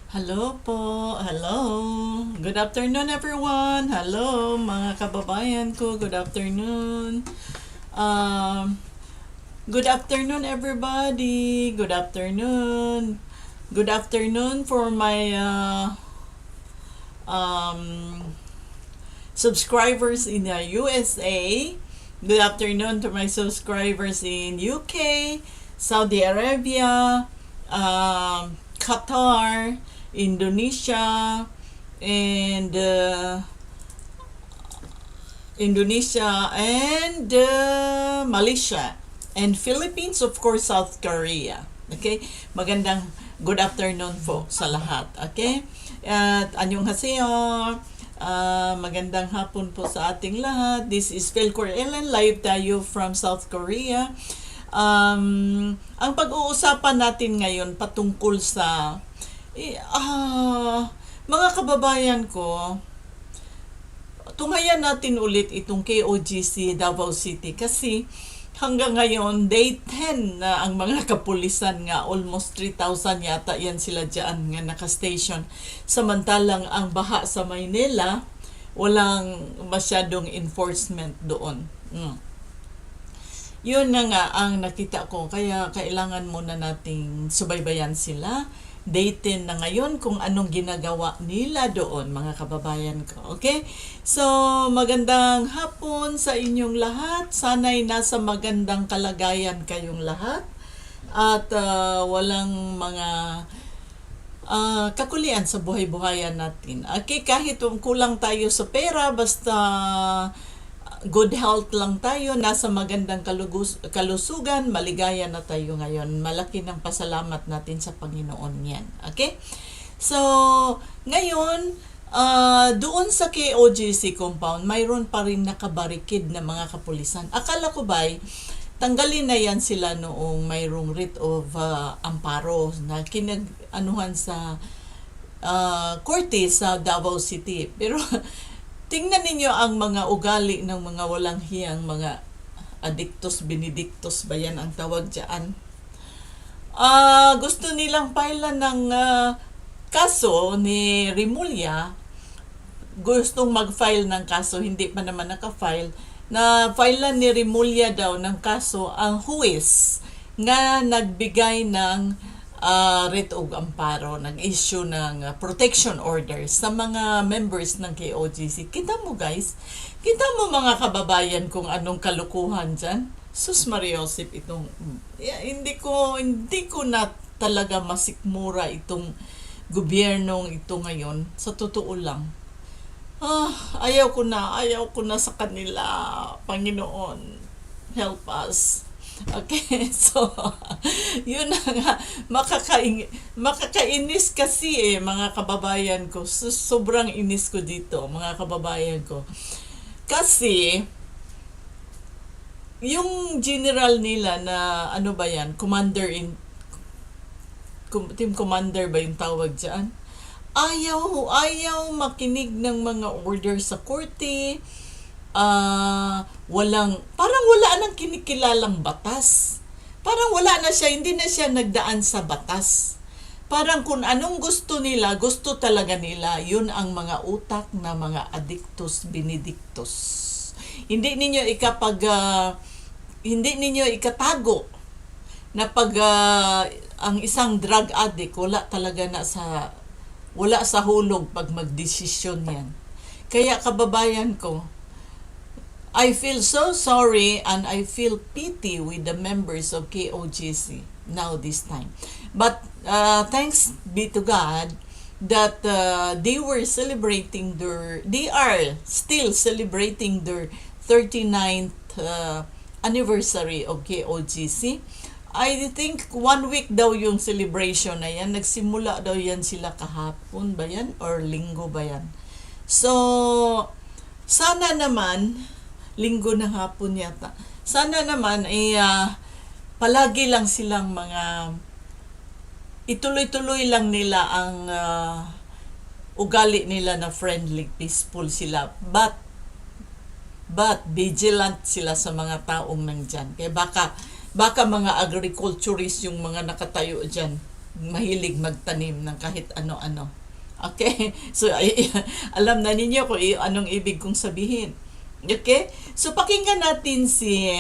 Hello po. Hello. Good afternoon everyone. Hello mga kababayan ko. Good afternoon. Um, Good afternoon everybody. Good afternoon. Good afternoon for my um, subscribers in the USA. Good afternoon to my subscribers in UK, Saudi Arabia, Qatar, Indonesia, and Malaysia, and Philippines, of course, South Korea. Okay? Magandang good afternoon po sa lahat. Okay? At annyeonghaseyo. Magandang hapon po sa ating lahat. This is Philcor Ellen, live tayo from South Korea. Ang pag-uusapan natin ngayon patungkol sa mga kababayan ko, tunghayan natin ulit itong KOJC Davao City kasi hanggang ngayon, day 10 na ang mga kapulisan nga, almost 3,000 yata yan sila dyan nga naka-station. Samantalang ang baha sa Maynila, walang masyadong enforcement doon. Yun na nga ang nakita ko, kaya kailangan muna nating subaybayan sila. Day 10 na ngayon kung anong ginagawa nila doon, mga kababayan ko. Okay? So, magandang hapon sa inyong lahat. Sana'y nasa magandang kalagayan kayong lahat. At walang mga kakulian sa buhay-buhayan natin. Okay, kahit kulang tayo sa pera, basta good health lang tayo, nasa magandang kalusugan, maligaya na tayo ngayon. Malaki ng pasalamat natin sa Panginoon yan. Okay? So, ngayon, doon sa KOJC compound, mayroon pa rin nakabarikid na mga kapulisan. Akala ko ba'y tanggalin na yan sila noong mayroong writ of amparo na kinag-anuhan sa korte sa Davao City. Pero tingnan ninyo ang mga ugali ng mga walang hiyang mga adictos, benedictos ba yan ang tawag dyan. Gusto nilang pailan ng kaso ni Rimulya. Gustong mag-file ng kaso, hindi pa naman naka-file. Na filean ni Rimulya daw ng kaso ang huwes nga nagbigay ng writ of amparo, nag-issue ng protection order sa mga members ng KOJC. Kita mo guys, kita mo mga kababayan kung anong kalukuhan dyan. Sus Mariosip, itong hindi ko na talaga masikmura itong gobyernong ito ngayon, sa totoo lang. Ayaw ko na sa kanila. Panginoon, help us. Okay, so yun na nga, makakainis kasi mga kababayan ko. Sobrang inis ko dito, mga kababayan ko. Kasi yung general nila na ano ba yan, team commander ba yung tawag dyan? Ayaw makinig ng mga order sa korte. Parang wala nang kinikilalang batas. Parang wala na siya, hindi na siya nagdaan sa batas. Parang kung anong gusto nila, gusto talaga nila, yun ang mga utak na mga adictus benedictus. Hindi ninyo ikatago na pag ang isang drug addict, wala sa hulog pag magdesisyon yan. Kaya kababayan ko, I feel so sorry and I feel pity with the members of KOJC now this time. But thanks be to God that they are still celebrating their 39th anniversary of KOJC. I think 1 week daw yung celebration na yan. Nagsimula daw yan sila kahapon ba yan? Or linggo ba yan? So, sana naman, linggo na hapon yata. Sana naman palagi lang silang ituloy-tuloy lang nila ang ugali nila na friendly, peaceful sila. But vigilant sila sa mga taong nandyan. Kaya baka mga agriculturist yung mga nakatayo dyan. mahilig magtanim ng kahit ano-ano. Okay? So, alam na ninyo kung anong ibig kong sabihin. Okay? So, pakinggan natin si...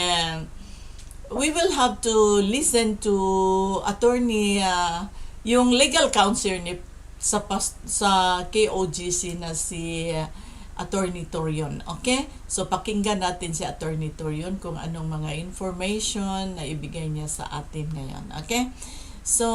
we will have to listen to attorney, yung legal counsel ni sa KOJC na si Attorney Torion. Okay? So, pakinggan natin si Attorney Torion kung anong mga information na ibigay niya sa atin ngayon. Okay? So,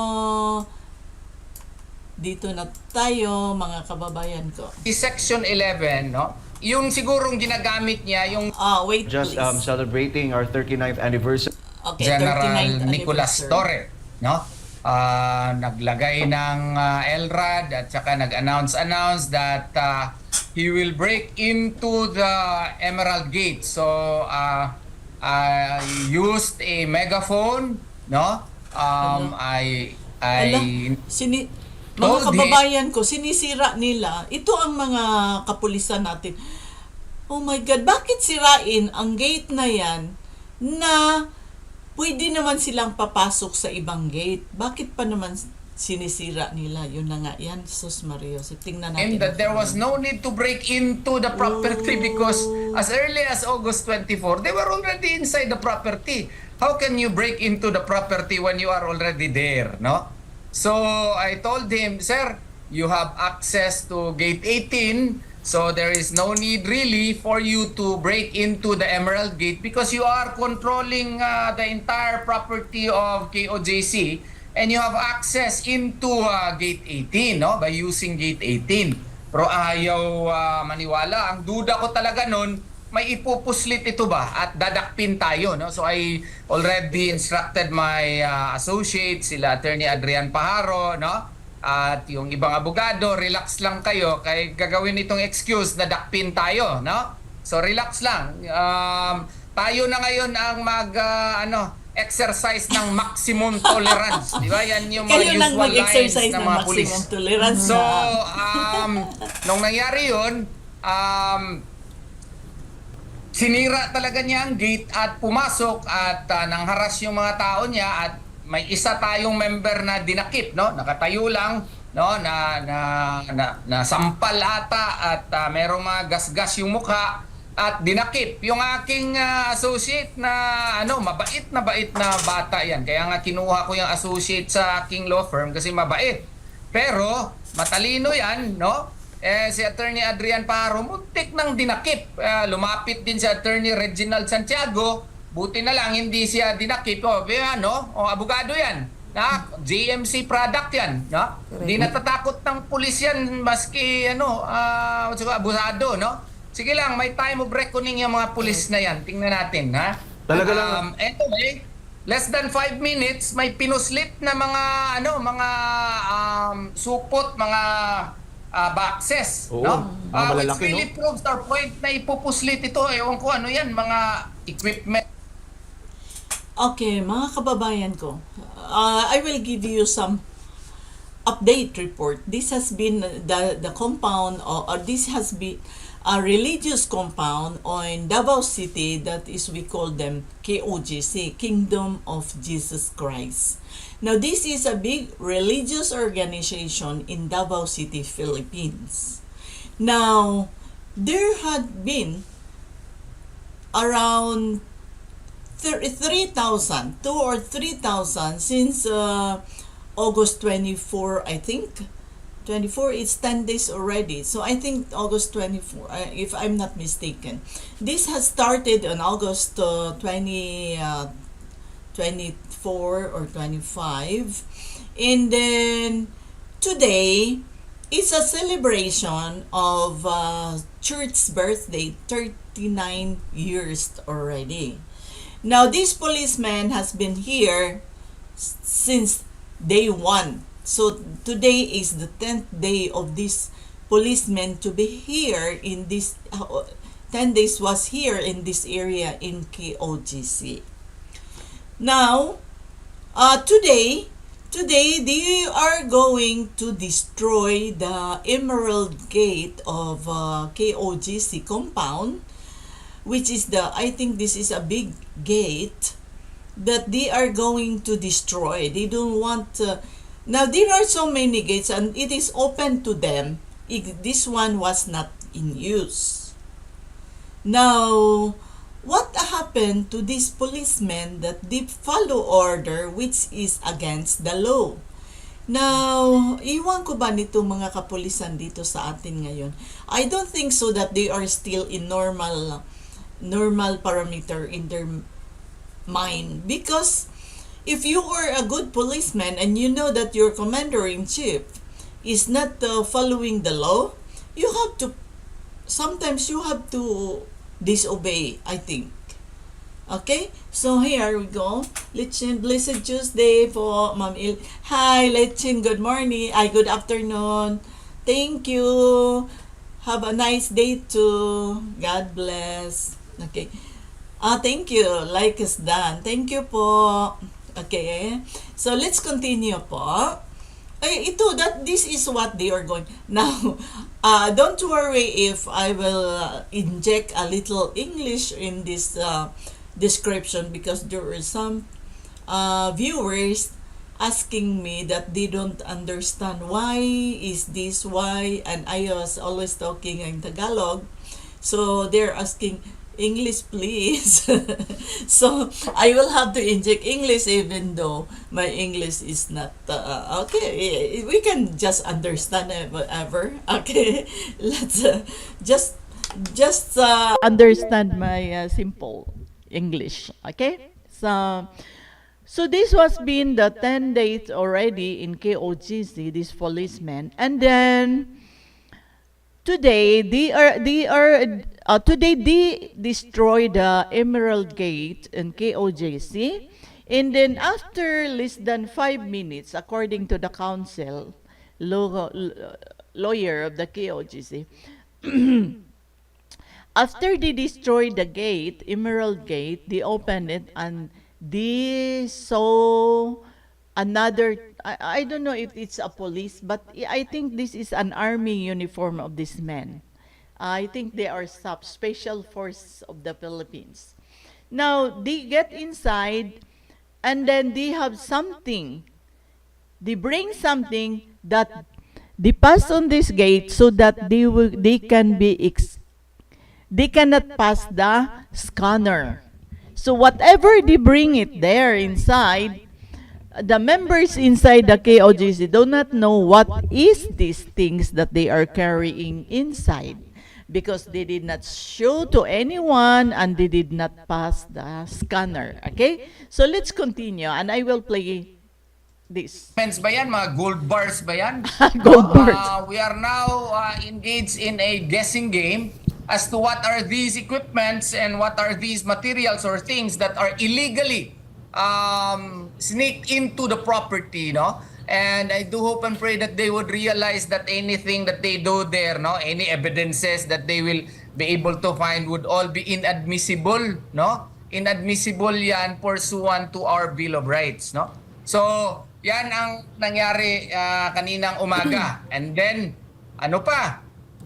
dito na tayo, mga kababayan ko. Section 11, no? Yung sigurong ginagamit niya, yung Wait, Just please. celebrating our 39th anniversary. Okay, General 39th Nicolas anniversary. Torre, no? Naglagay ng LRAD at saka nag-announce that he will break into the Emerald Gate. So, I used a megaphone, no? I Mga told kababayan ko, sinisira nila. Ito ang mga kapulisan natin. Oh my God, bakit sirain ang gate na yan na pwede naman silang papasok sa ibang gate? Bakit pa naman sinisira nila? Yun na nga yan, Sus Mario. So, tingnan natin. and that there was no need to break into the property because as early as August 24, they were already inside the property. How can you break into the property when you are already there, no? So I told him, sir, you have access to gate 18, so there is no need really for you to break into the Emerald Gate because you are controlling the entire property of KOJC and you have access into gate 18, no, by using gate 18. Pero ayaw maniwala. Ang duda ko talaga nun, may ipupuslit ito ba at dadakpin tayo, no? So I already instructed my associate, sila Attorney Adrian Pajaro, no? At yung ibang abogado, relax lang kayo kay gagawin itong excuse na dakpin tayo, no? So relax lang. Tayo na ngayon ang exercise ng maximum tolerance, di ba? Yan yung mga Kayo usual lines ng mga pulis. maximum tolerance. So, nung nangyari yun, sinira talaga niya ang gate at pumasok at nangharas yung mga tao niya at may isa tayong member na dinakip, no? Nakatayo lang, no? Na sampal ata at merong mga gasgas yung mukha at dinakip yung aking associate na mabait na bata yan. Kaya nga kinuha ko yung associate sa aking law firm kasi mabait. Pero matalino yan, no? Si Attorney Adrian Pajaro, muntik nang dinakip. Lumapit din si Attorney Reginald Santiago. Buti na lang hindi siya dinakip. Abogado yan. JMC product yan. No? Hindi natatakot ng pulis yan maski abusado. No? Sige lang, may time of reckoning yung mga pulis na yan. Tingnan natin. Ha? Talaga lang. Anyway, less than 5 minutes, may pinuslit na mga supot, mga boxes, Oo, no? mga malalaki, Which really proves our point na ipupuslit ito. Ewan ko ano yan, mga equipment. Okay, mga kababayan ko, I will give you some update report. This has been the compound, or this has been a religious compound in Davao City that is, we call them KOJC, Kingdom of Jesus Christ. Now, this is a big religious organization in Davao City, Philippines. Now, there had been around 3,000, 2 or 3,000 since August 24, I think. 24, it's 10 days already. So I think August 24, if I'm not mistaken. This has started on August 24 or 25. And then today, it's a celebration of church's birthday, 39 years already. Now, this policeman has been here since day 1. So today is the 10th day of this policeman to be here in this 10 days was here in this area in KOJC. Now, today they are going to destroy the Emerald Gate of KOJC compound, which is I think this is a big gate that they are going to destroy. They don't want Now, there are so many gates and it is open to them if this one was not in use. Now, what happened to these policemen that they follow order which is against the law? Now, iwan ko ba nito mga kapulisan dito sa atin ngayon? I don't think so that they are still in normal parameter in their mind, because if you are a good policeman and you know that your commander-in-chief is not following the law, sometimes you have to disobey, I think. Okay? So here we go. Lechin, blessed Tuesday po, Ma'am Il. Hi, Lechin, good morning. Good afternoon. Thank you. Have a nice day too. God bless. Okay. Thank you. Like is done. Thank you po. Okay. So let's continue po. This is what they are going. Now, don't worry if I will inject a little English in this description, because there are some viewers asking me that they don't understand why is this, why, and I was always talking in Tagalog. So they're asking, English please. So I will have to inject English even though my English is not okay. We can just understand it, whatever. Okay, let's just understand my simple English. Okay, so this was been the 10 days already in KOJC, this policeman, and then today today they destroyed the Emerald Gate in KOJC, and then after less than 5 minutes, according to the council lawyer of the KOJC, after they destroyed the gate, Emerald Gate, they opened it and they saw another, I don't know if it's a police, but I think this is an army uniform of this men. I think they are special forces of the Philippines. Now, they get inside and then they have something. They bring something that they pass on this gate so that they cannot pass the scanner. So whatever they bring it there inside, the members inside the KOJC do not know what is these things that they are carrying inside, because they did not show to anyone and they did not pass the scanner. Okay? So let's continue and I will play this. Pens ba yan? Mga gold bars ba yan? Gold bars. We are now engaged in a guessing game as to what are these equipments and what are these materials or things that are illegally sneaked into the property, no? And I do hope and pray that they would realize that anything that they do there, no, any evidences that they will be able to find would all be inadmissible, no? Inadmissible yan pursuant to our Bill of Rights, no? So, yan ang nangyari kaninang umaga. And then, ano pa?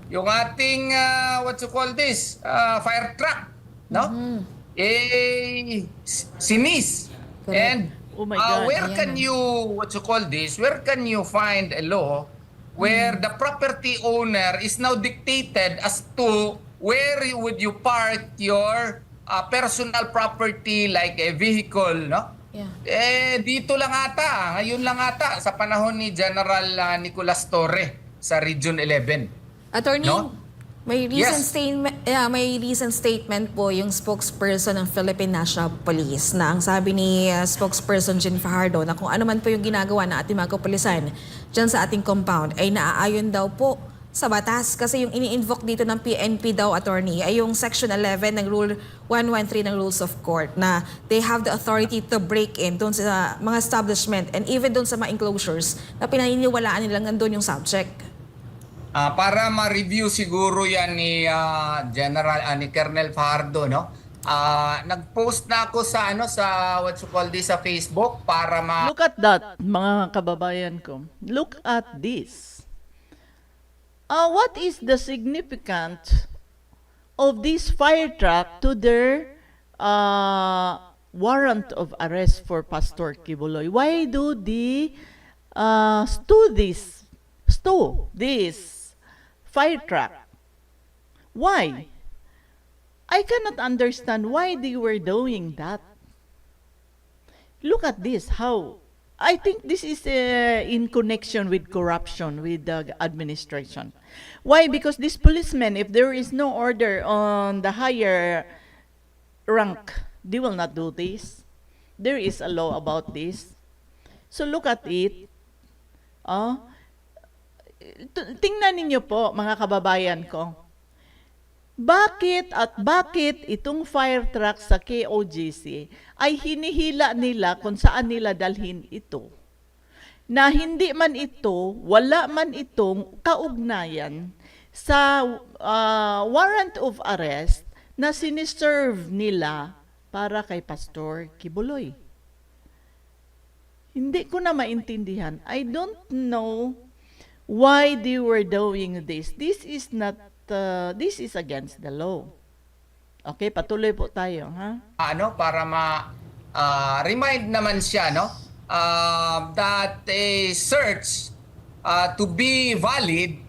Yung ating, what you call this? Fire truck, no? Sinis. And Oh my God. where can you, what you call this? Where can you find a law where the property owner is now dictated as to where would you park your personal property like a vehicle, no? Yeah. Dito lang ata, ngayon lang ata sa panahon ni General Nicolas Torre sa Region 11. Attorney, No? may recent statement po yung spokesperson ng Philippine National Police na ang sabi ni spokesperson Jean Fajardo na kung ano man po yung ginagawa ng ating mga kapulisan dyan sa ating compound ay naaayon daw po sa batas, kasi yung ini-invoke dito ng PNP daw, attorney, ay yung Section 11 ng Rule 113 ng Rules of Court na they have the authority to break in doon sa mga establishment and even doon sa mga enclosures na pinaniniwalaan nilang nandun yung subject. Para ma-review siguro yan ni ni Colonel Fajardo, no? Nag-post na ako sa sa what you call this sa Facebook para Look at that, mga kababayan ko. Look at this. What is the significance of this fire truck to their warrant of arrest for Pastor Kibuloy? Why do they stow this fire truck. Why? I cannot understand why they were doing that. Look at this, how I think this is in connection with corruption with the administration. Why? Because these policemen, if there is no order on the higher rank, they will not do this. There is a law about this. So look at it. Oh, tingnan ninyo po, mga kababayan ko. Bakit itong fire truck sa KOJC ay hinihila nila kung saan nila dalhin ito? Na hindi man ito, wala man itong kaugnayan sa warrant of arrest na siniserve nila para kay Pastor Kibuloy. Hindi ko na maintindihan. I don't know why they were doing this. This is against the law. Okay, patuloy po tayo, ha? Para remind naman siya, no? That a search to be valid,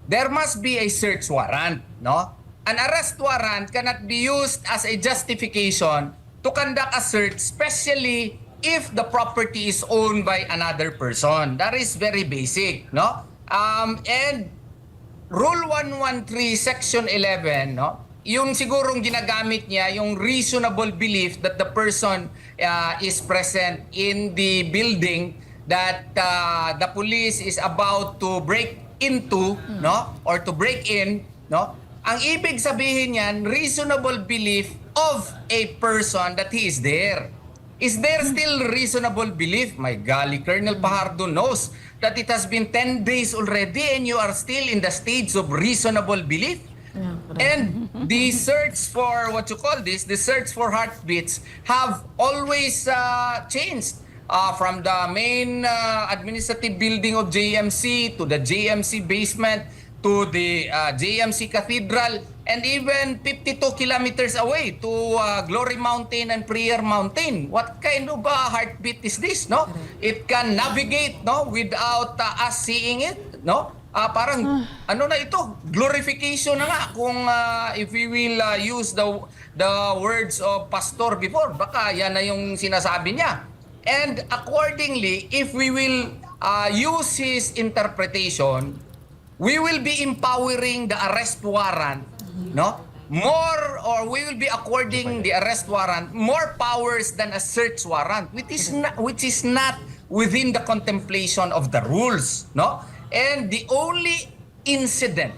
there must be a search warrant, no? An arrest warrant cannot be used as a justification to conduct a search, especially if the property is owned by another person. That is very basic, no? And Rule 113, Section 11, no? Yung sigurong ginagamit niya, yung reasonable belief that the person is present in the building that the police is about to break into, no? Or to break in, no? Ang ibig sabihin niyan, reasonable belief of a person that he is there. Is there still reasonable belief? My golly, Colonel Pajardo knows that it has been 10 days already and you are still in the stage of reasonable belief? And the search for, the search for heartbeats have always changed. From the main administrative building of JMC to the JMC basement to the JMC Cathedral, and even 52 kilometers away to Glory Mountain and Prayer Mountain. What kind of heartbeat is this, no? It can navigate, no, without us seeing it, no? Parang ano na ito, glorification na nga kung if we will use the words of Pastor before, baka yan na yung sinasabi niya. And accordingly, if we will use his interpretation, we will be empowering the arrest warrant, no? More, or we will be according the arrest warrant more powers than a search warrant, which is not within the contemplation of the rules, no? And the only incident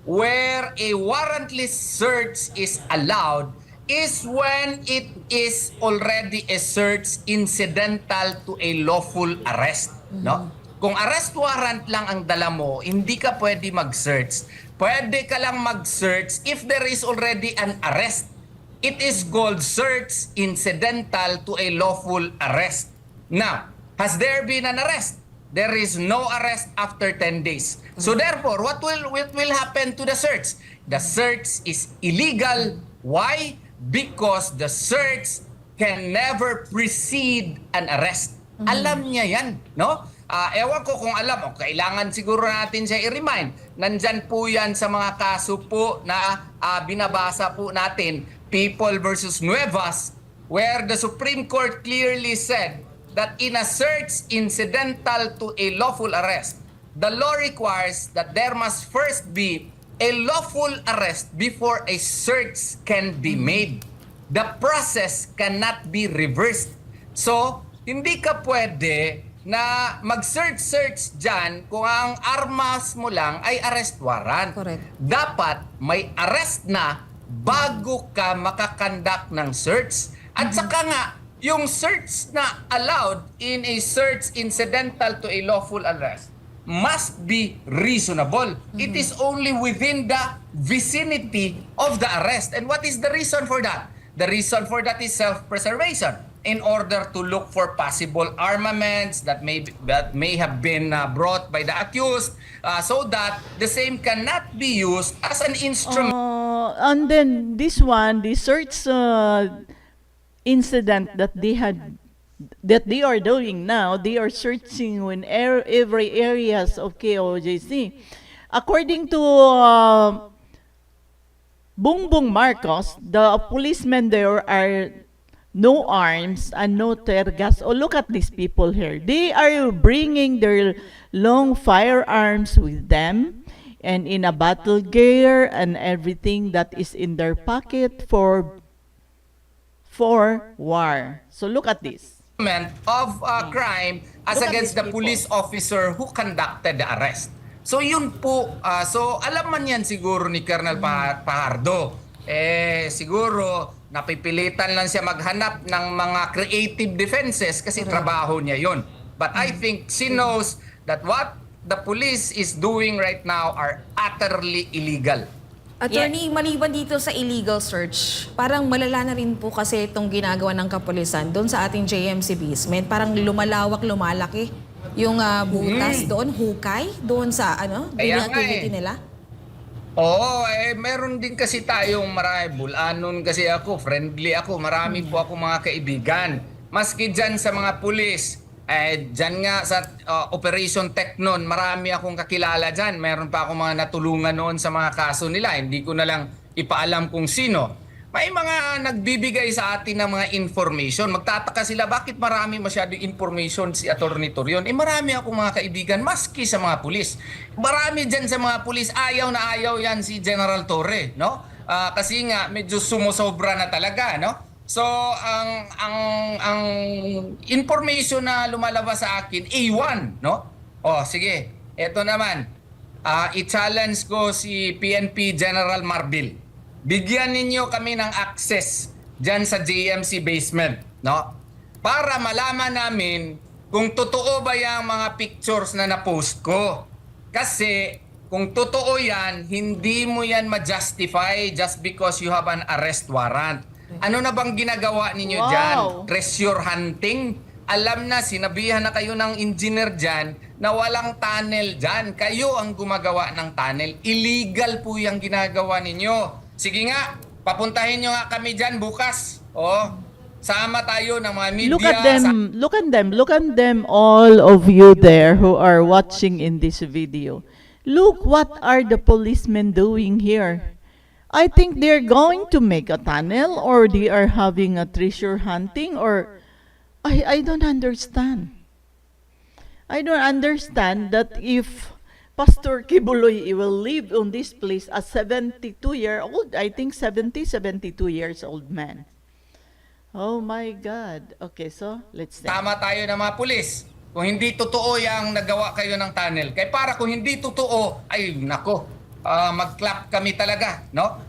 where a warrantless search is allowed is when it is already a search incidental to a lawful arrest, no? Kung arrest warrant lang ang dala mo, hindi ka pwede mag-search. Pwede ka lang mag-search if there is already an arrest. It is called search incidental to a lawful arrest. Now, has there been an arrest? There is no arrest after 10 days. So therefore, what will happen to the search? The search is illegal. Why? Because the search can never precede an arrest. Alam niya yan, no? Ewan ko kung alam, kailangan siguro natin siya i-remind. Nandyan po yan sa mga kaso po na binabasa po natin, People versus Nuevas, where the Supreme Court clearly said that in a search incidental to a lawful arrest, the law requires that there must first be a lawful arrest before a search can be made. The process cannot be reversed. So, hindi ka pwede na mag-search dyan kung ang armas mo lang ay arrest warrant. Correct. Dapat may arrest na bago ka makakandak ng search. At saka nga, yung search na allowed in a search incidental to a lawful arrest must be reasonable. It is only within the vicinity of the arrest. And what is the reason for that? The reason for that is self-preservation, in order to look for possible armaments that may have been brought by the accused, so that the same cannot be used as an instrument. And then this one, the search incident that they had that they are doing now, they are searching in every areas of KOJC. According to Bongbong Marcos, the policemen there are no arms and no tear gas. Oh, look at these people here. They are bringing their long firearms with them and in a battle gear and everything that is in their pocket for war. So look at this. Of crime as Look at against these the police officer who conducted the arrest. So yun po, so alam man yan siguro ni Colonel Fajardo. Siguro napipilitan lang siya maghanap ng mga creative defenses kasi trabaho niya yun. But I think she knows that what the police is doing right now are utterly illegal. Attorney, maliban dito sa illegal search, parang malala na rin po kasi itong ginagawa ng kapulisan doon sa ating JMC basement. Parang lumalaki yung butas doon, hukay, doon sa daily activity nila. Oo, meron din kasi tayong marami. Bulanon kasi ako, friendly ako, marami po ako mga kaibigan. Maski dyan sa mga pulis, dyan nga sa Operation Teknon, marami akong kakilala dyan. Meron pa akong mga natulungan noon sa mga kaso nila. Hindi ko na lang ipaalam kung sino. May mga nagbibigay sa atin ng mga information. Magtataka sila, bakit marami masyadong information si Atty. Torion? Marami akong mga kaibigan, maski sa mga pulis. Marami dyan sa mga pulis, ayaw na ayaw yan si General Torre, no? Kasi nga, medyo sumusobra na talaga, no? So, ang information na lumalabas sa akin, A1, no? Sige, eto naman. I-challenge ko si PNP General Marbil. Bigyan ninyo kami ng access dyan sa JMC basement, no? Para malaman namin kung totoo ba yung mga pictures na na-post ko. Kasi kung totoo yan, hindi mo yan ma-justify just because you have an arrest warrant. Ano na bang ginagawa ninyo dyan? Treasure hunting? Alam na, sinabihan na kayo ng engineer dyan na walang tunnel dyan. Kayo ang gumagawa ng tunnel. Illegal po yung ginagawa ninyo. Sige nga, papuntahin nyo nga kami dyan bukas. Sama tayo ng mga media. Look at them, all of you there who are watching in this video. Look what are the policemen doing here. I think they're going to make a tunnel or they are having a treasure hunting or I don't understand. I don't understand that if Pastor Kibuloy will live on this place as 72-year-old, I think 72 years old man. Oh my God. Okay, so let's see. Tama tayo ng mga pulis. Kung hindi totoo yung nagawa kayo ng tunnel. Kaya para kung hindi totoo, ay nako, mag-clap kami talaga, no?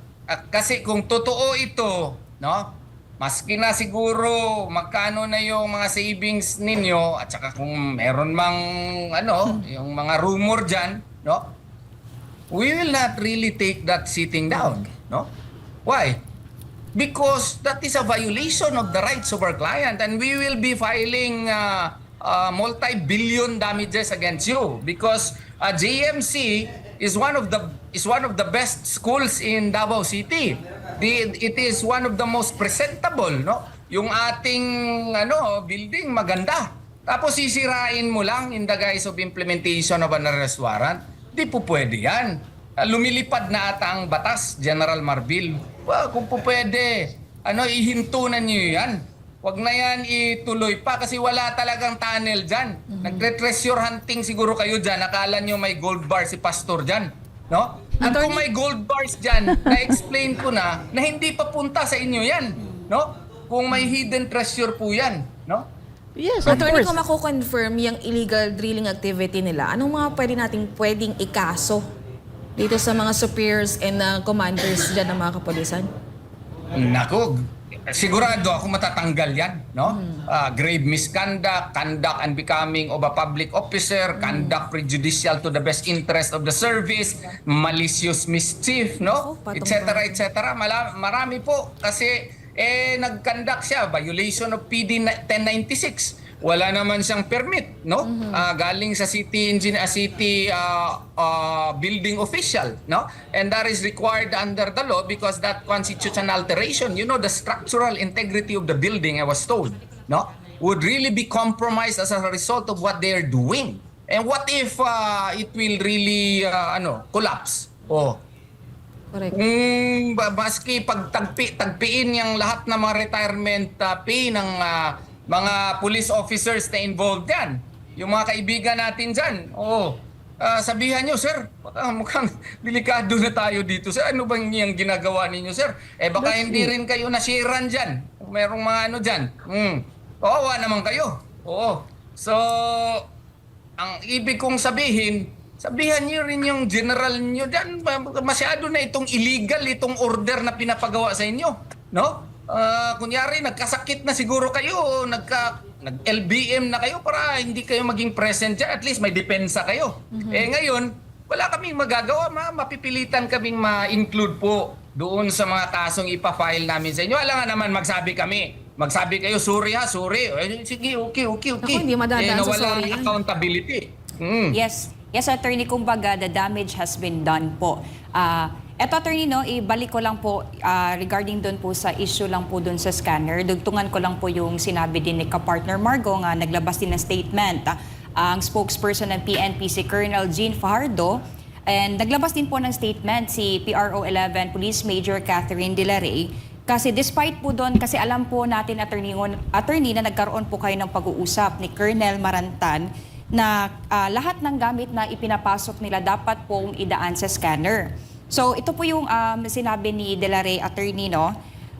Kasi kung totoo ito, no? Maski na siguro magkano na yung mga savings ninyo at saka kung meron mang yung mga rumor diyan, no? We will not really take that sitting down, no? Why? Because that is a violation of the rights of our client and we will be filing multi-billion damages against you because JMC is one of the best schools in Davao City. It is one of the most presentable, no? Yung ating building maganda. Tapos sisirain mo lang in the guise of implementation of an arrest warrant. Di po pwede yan. Lumilipad na ata ang batas, General Marbil. Kung po pwede, ihinto na niyo yan. Wag na yan ituloy pa kasi wala talagang tunnel dyan. Nagtre-treasure hunting siguro kayo dyan. Akala nyo may gold bar si Pastor dyan. No? At kung may gold bars dyan, na-explain ko na hindi papunta sa inyo yan. No? Kung may hidden treasure po yan. No? Yes, of Attorney, course. kung mako-confirm yung illegal drilling activity nila, anong mga pwedeng ikaso dito sa mga superiors and commanders dyan ng mga kapulisan? Nako, sigurado ako matatanggal yan, no? Grave misconduct, conduct unbecoming of a public officer, conduct prejudicial to the best interest of the service, malicious mischief, no? Etc. etc. Marami po kasi nag-conduct siya violation of PD 1096. Wala naman siyang permit, no? Galing sa city building official, no? And that is required under the law because that constitutes an alteration. You know, the structural integrity of the building, I was told, no? would really be compromised as a result of what they're doing. And what if it will really collapse? Correct. Maski tagpiin yung lahat ng mga retirement pay ng mga police officers na involved yan. Yung mga kaibigan natin dyan. Sabihan nyo, sir, mukhang delikado na tayo dito. Sir, ano bang yung ginagawa ninyo, sir? Baka hindi rin kayo nashiran dyan. Merong mga dyan. Kawawa naman kayo. So, ang ibig kong sabihan niyo rin yung general niyo dyan. Masyado na itong illegal, itong order na pinapagawa sa inyo. No? Kunyari, nagkasakit na siguro kayo, nag-LBM na kayo para hindi kayo maging present dyan. At least may depensa kayo. Ngayon, wala kaming magagawa. Mapipilitan kaming ma-include po doon sa mga kasong ipa-file namin sa inyo. Alam nga naman, magsabi kayo, sorry ha, sorry. Sige, okay. Ako, hindi madadaan sa nawala sorry ang yan. accountability. Yes, attorney, kumbaga the damage has been done po. Eto attorney, ibalik ko lang po regarding doon po sa issue lang po doon sa scanner. Dugtungan ko lang po yung sinabi din ni ka-partner Margo nga naglabas din ng statement. Ang spokesperson ng PNP si Colonel Jean Fajardo, and naglabas din po ng statement si PRO 11 Police Major Catherine De La Rey. Kasi despite po doon, kasi alam po natin attorney na nagkaroon po kayo ng pag-uusap ni Colonel Marantan na lahat ng gamit na ipinapasok nila dapat pong idaan sa scanner. So ito po yung sinabi ni De La Rey, attorney,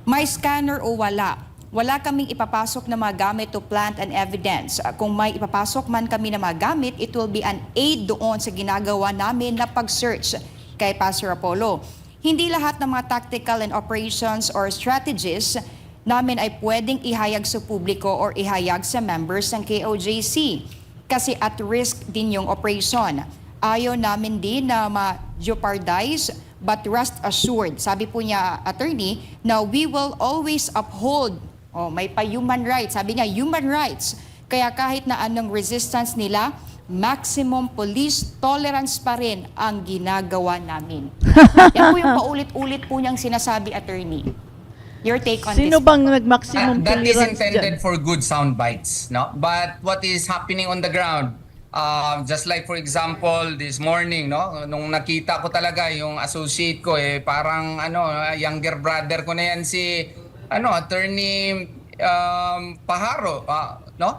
may scanner o wala. Wala kaming ipapasok na mga gamit to plant and evidence. Kung may ipapasok man kami na mga gamit, it will be an aid doon sa ginagawa namin na pag-search kay Pastor Apollo. Hindi lahat ng mga tactical and operations or strategies namin ay pwedeng ihayag sa publiko or ihayag sa members ng KOJC. Kasi at risk din yung operation. Ayaw namin din na ma-jeopardize, but rest assured, sabi po niya, attorney, na we will always uphold, may pa-human rights, sabi niya, human rights. Kaya kahit na anong resistance nila, maximum police tolerance pa rin ang ginagawa namin. Yan po yung paulit-ulit po niyang sinasabi, attorney. Your take on Sino this? bang nag-maximum That is tolerance intended dyan? for good sound bites, no? But what is happening on the ground, just like for example this morning, no, nung nakita ko talaga yung associate ko, parang younger brother ko na yan, si attorney Pajaro, no?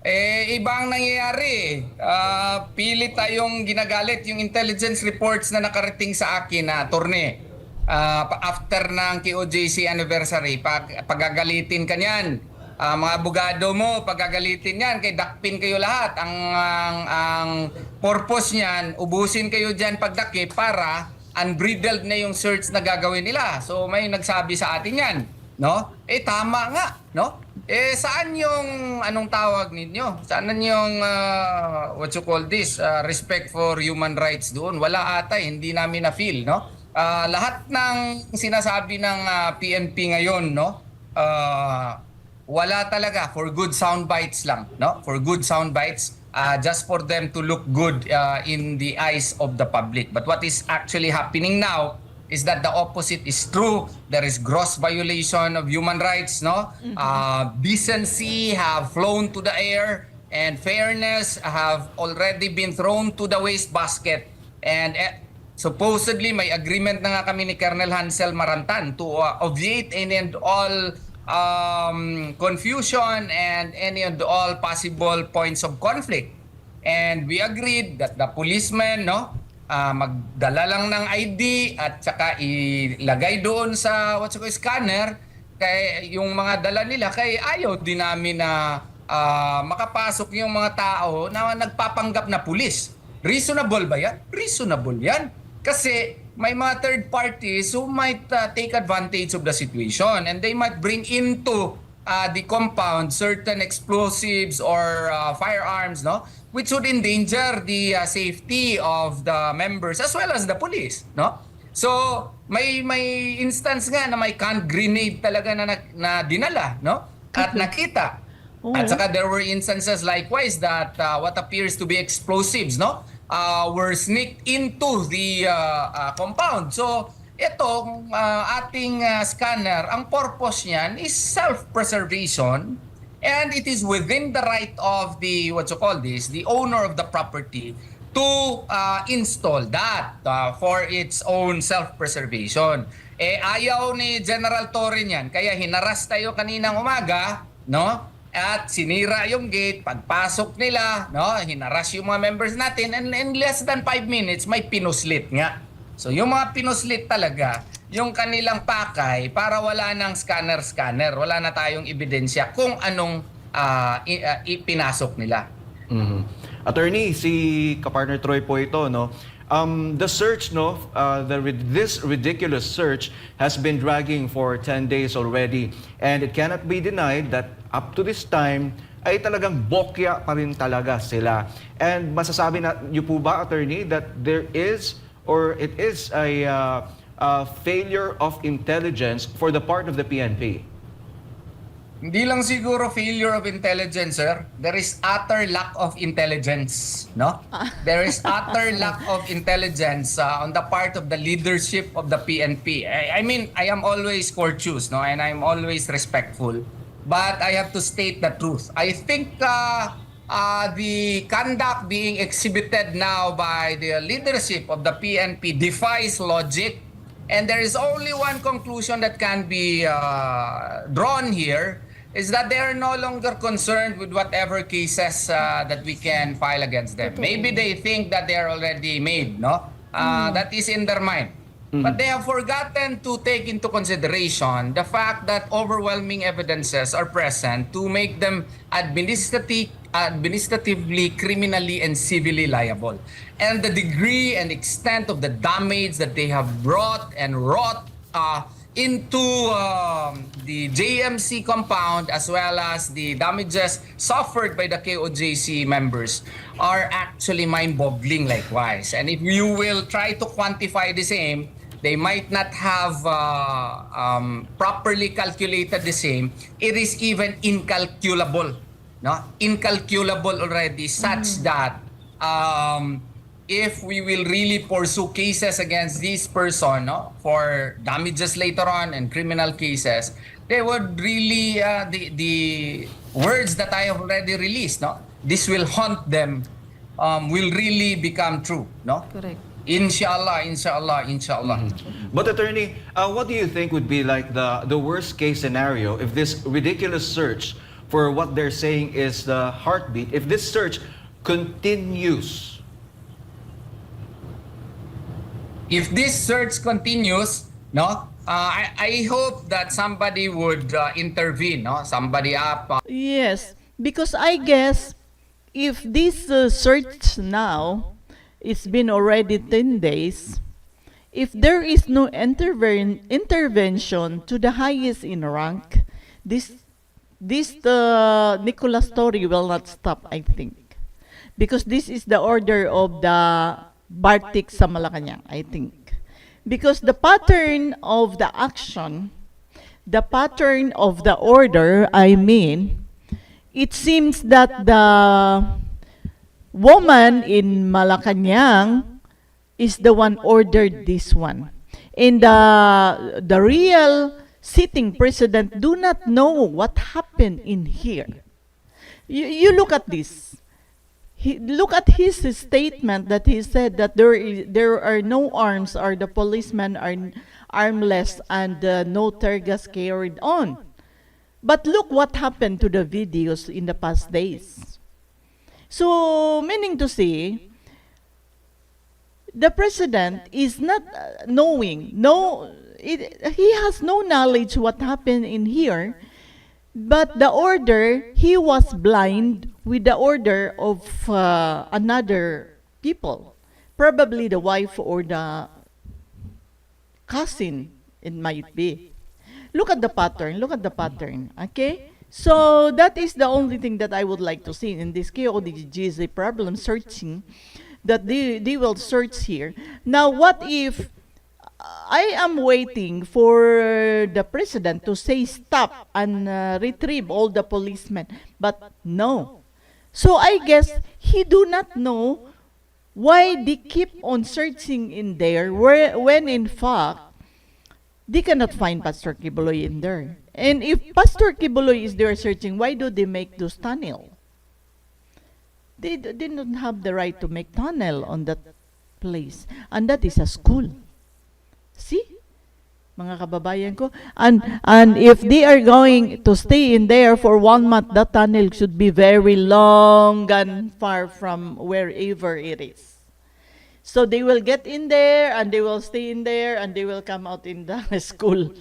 Ibang nangyayari. Pilit tayong ginagalit yung intelligence reports na nakarating sa akin na attorney. After ng KOJC anniversary, pagagalitin ka niyan. Mga abogado mo, pagagalitin yan, kay dakpin kayo lahat. Ang purpose niyan, ubusin kayo dyan pagdakip para unbridled na yung search na gagawin nila. So may nagsabi sa atin yan, no? Tama nga, no? Saan yung anong tawag ninyo? Saan yung what you call this? Respect for human rights doon? Wala ata, hindi namin na-feel, no? Lahat ng sinasabi ng PNP ngayon, no? Wala talaga, for good sound bites lang, no? For good sound bites, just for them to look good in the eyes of the public. But what is actually happening now is that the opposite is true. There is gross violation of human rights, no? Decency have flown to the air, and fairness have already been thrown to the wastebasket. And supposedly may agreement na nga kami ni Colonel Hansel Marantan to obviate any and all confusion and any and all possible points of conflict. And we agreed that the policemen, no, magdala lang ng ID at saka ilagay doon sa scanner kay yung mga dala nila, kay ayaw din namin na makapasok yung mga tao na nagpapanggap na pulis. Reasonable ba yan? Reasonable yan. Kasi may mga third parties who might take advantage of the situation, and they might bring into the compound certain explosives or firearms, no, which would endanger the safety of the members as well as the police, no. So may instance nga na may canned grenade talaga na dinala, no, at nakita. At saka there were instances likewise that what appears to be explosives, no, were sneaked into the compound. So itong ating scanner, ang purpose niyan is self-preservation And it is within the right of the, the owner of the property to install that for its own self-preservation. Ayaw ni General Torre niyan, kaya hinaras tayo kaninang umaga, no? At sinira yung gate, pagpasok nila, no? Hinaras yung mga members natin, and in less than 5 minutes, may pinuslit nga. So yung mga pinuslit talaga, yung kanilang pakay para wala nang scanner, wala na tayong ebidensya kung anong ipinasok nila. Attorney, si Kapartner Troy po ito, no? The search, no, this ridiculous search has been dragging for 10 days already, and it cannot be denied that up to this time ay talagang bokya pa rin talaga sila. And masasabi na niyo po ba, Attorney, that there is or it is a failure of intelligence for the part of the PNP? Hindi lang siguro failure of intelligence, sir. There is utter lack of intelligence, no? There is utter lack of intelligence on the part of the leadership of the PNP. I mean, I am always courteous, no? And I'm always respectful. But I have to state the truth. I think the conduct being exhibited now by the leadership of the PNP defies logic. And there is only one conclusion that can be drawn here, is that they are no longer concerned with whatever cases that we can file against them. Maybe they think that they are already made, no? That is in their mind. But they have forgotten to take into consideration the fact that overwhelming evidences are present to make them administratively, criminally, and civilly liable. And the degree and extent of the damage that they have brought and wrought into the JMC compound, as well as the damages suffered by the KOJC members, are actually mind-boggling likewise. And if you will try to quantify the same, they might not have properly calculated the same. It is even incalculable, no? Incalculable already, such that if we will really pursue cases against this person, no, for damages later on and criminal cases, they would really, the words that I have already released, no, this will haunt them, will really become true, no? Correct. Inshallah, inshallah, inshallah. But Attorney, what do you think would be like the worst case scenario if this ridiculous search for what they're saying is the heartbeat, if this search continues? If this search continues, no, I hope that somebody would intervene, no, somebody up. Yes, because I guess if this search now, it's been already 10 days, if there is no intervention to the highest in rank, this Nicolas story will not stop, I think. Because this is the order of the Bartik sa Malacanang, I think. Because the pattern of the action, the pattern of the order, I mean, it seems that the woman in Malacanang is the one ordered this one. And the real sitting president do not know what happened in here. You look at this. Look at his statement that he said that there are no arms, or the policemen are armless, and no tear gas carried on. But look what happened to the videos in the past days. So, meaning to say, the president is not knowing, he has no knowledge what happened in here, but the order, he was blind with the order of another people, probably the wife or the cousin, it might be. Look at the pattern, okay? So that is the only thing that I would like to see in this KOJC problem searching, that they will search here. Now, what if I am waiting for the president to say stop and retrieve all the policemen, but no. So I guess he do not know why they keep on searching in there, when in fact they cannot find Pastor Kibuloy in there. And if Pastor Kibuloy is there searching, why do they make those tunnel? They don't have the right to make tunnel on that place. And that is a school. See? Mga kababayan ko. And if they are going to stay in there for 1 month, that tunnel should be very long and far from wherever it is. So they will get in there and they will stay in there and they will come out in the school.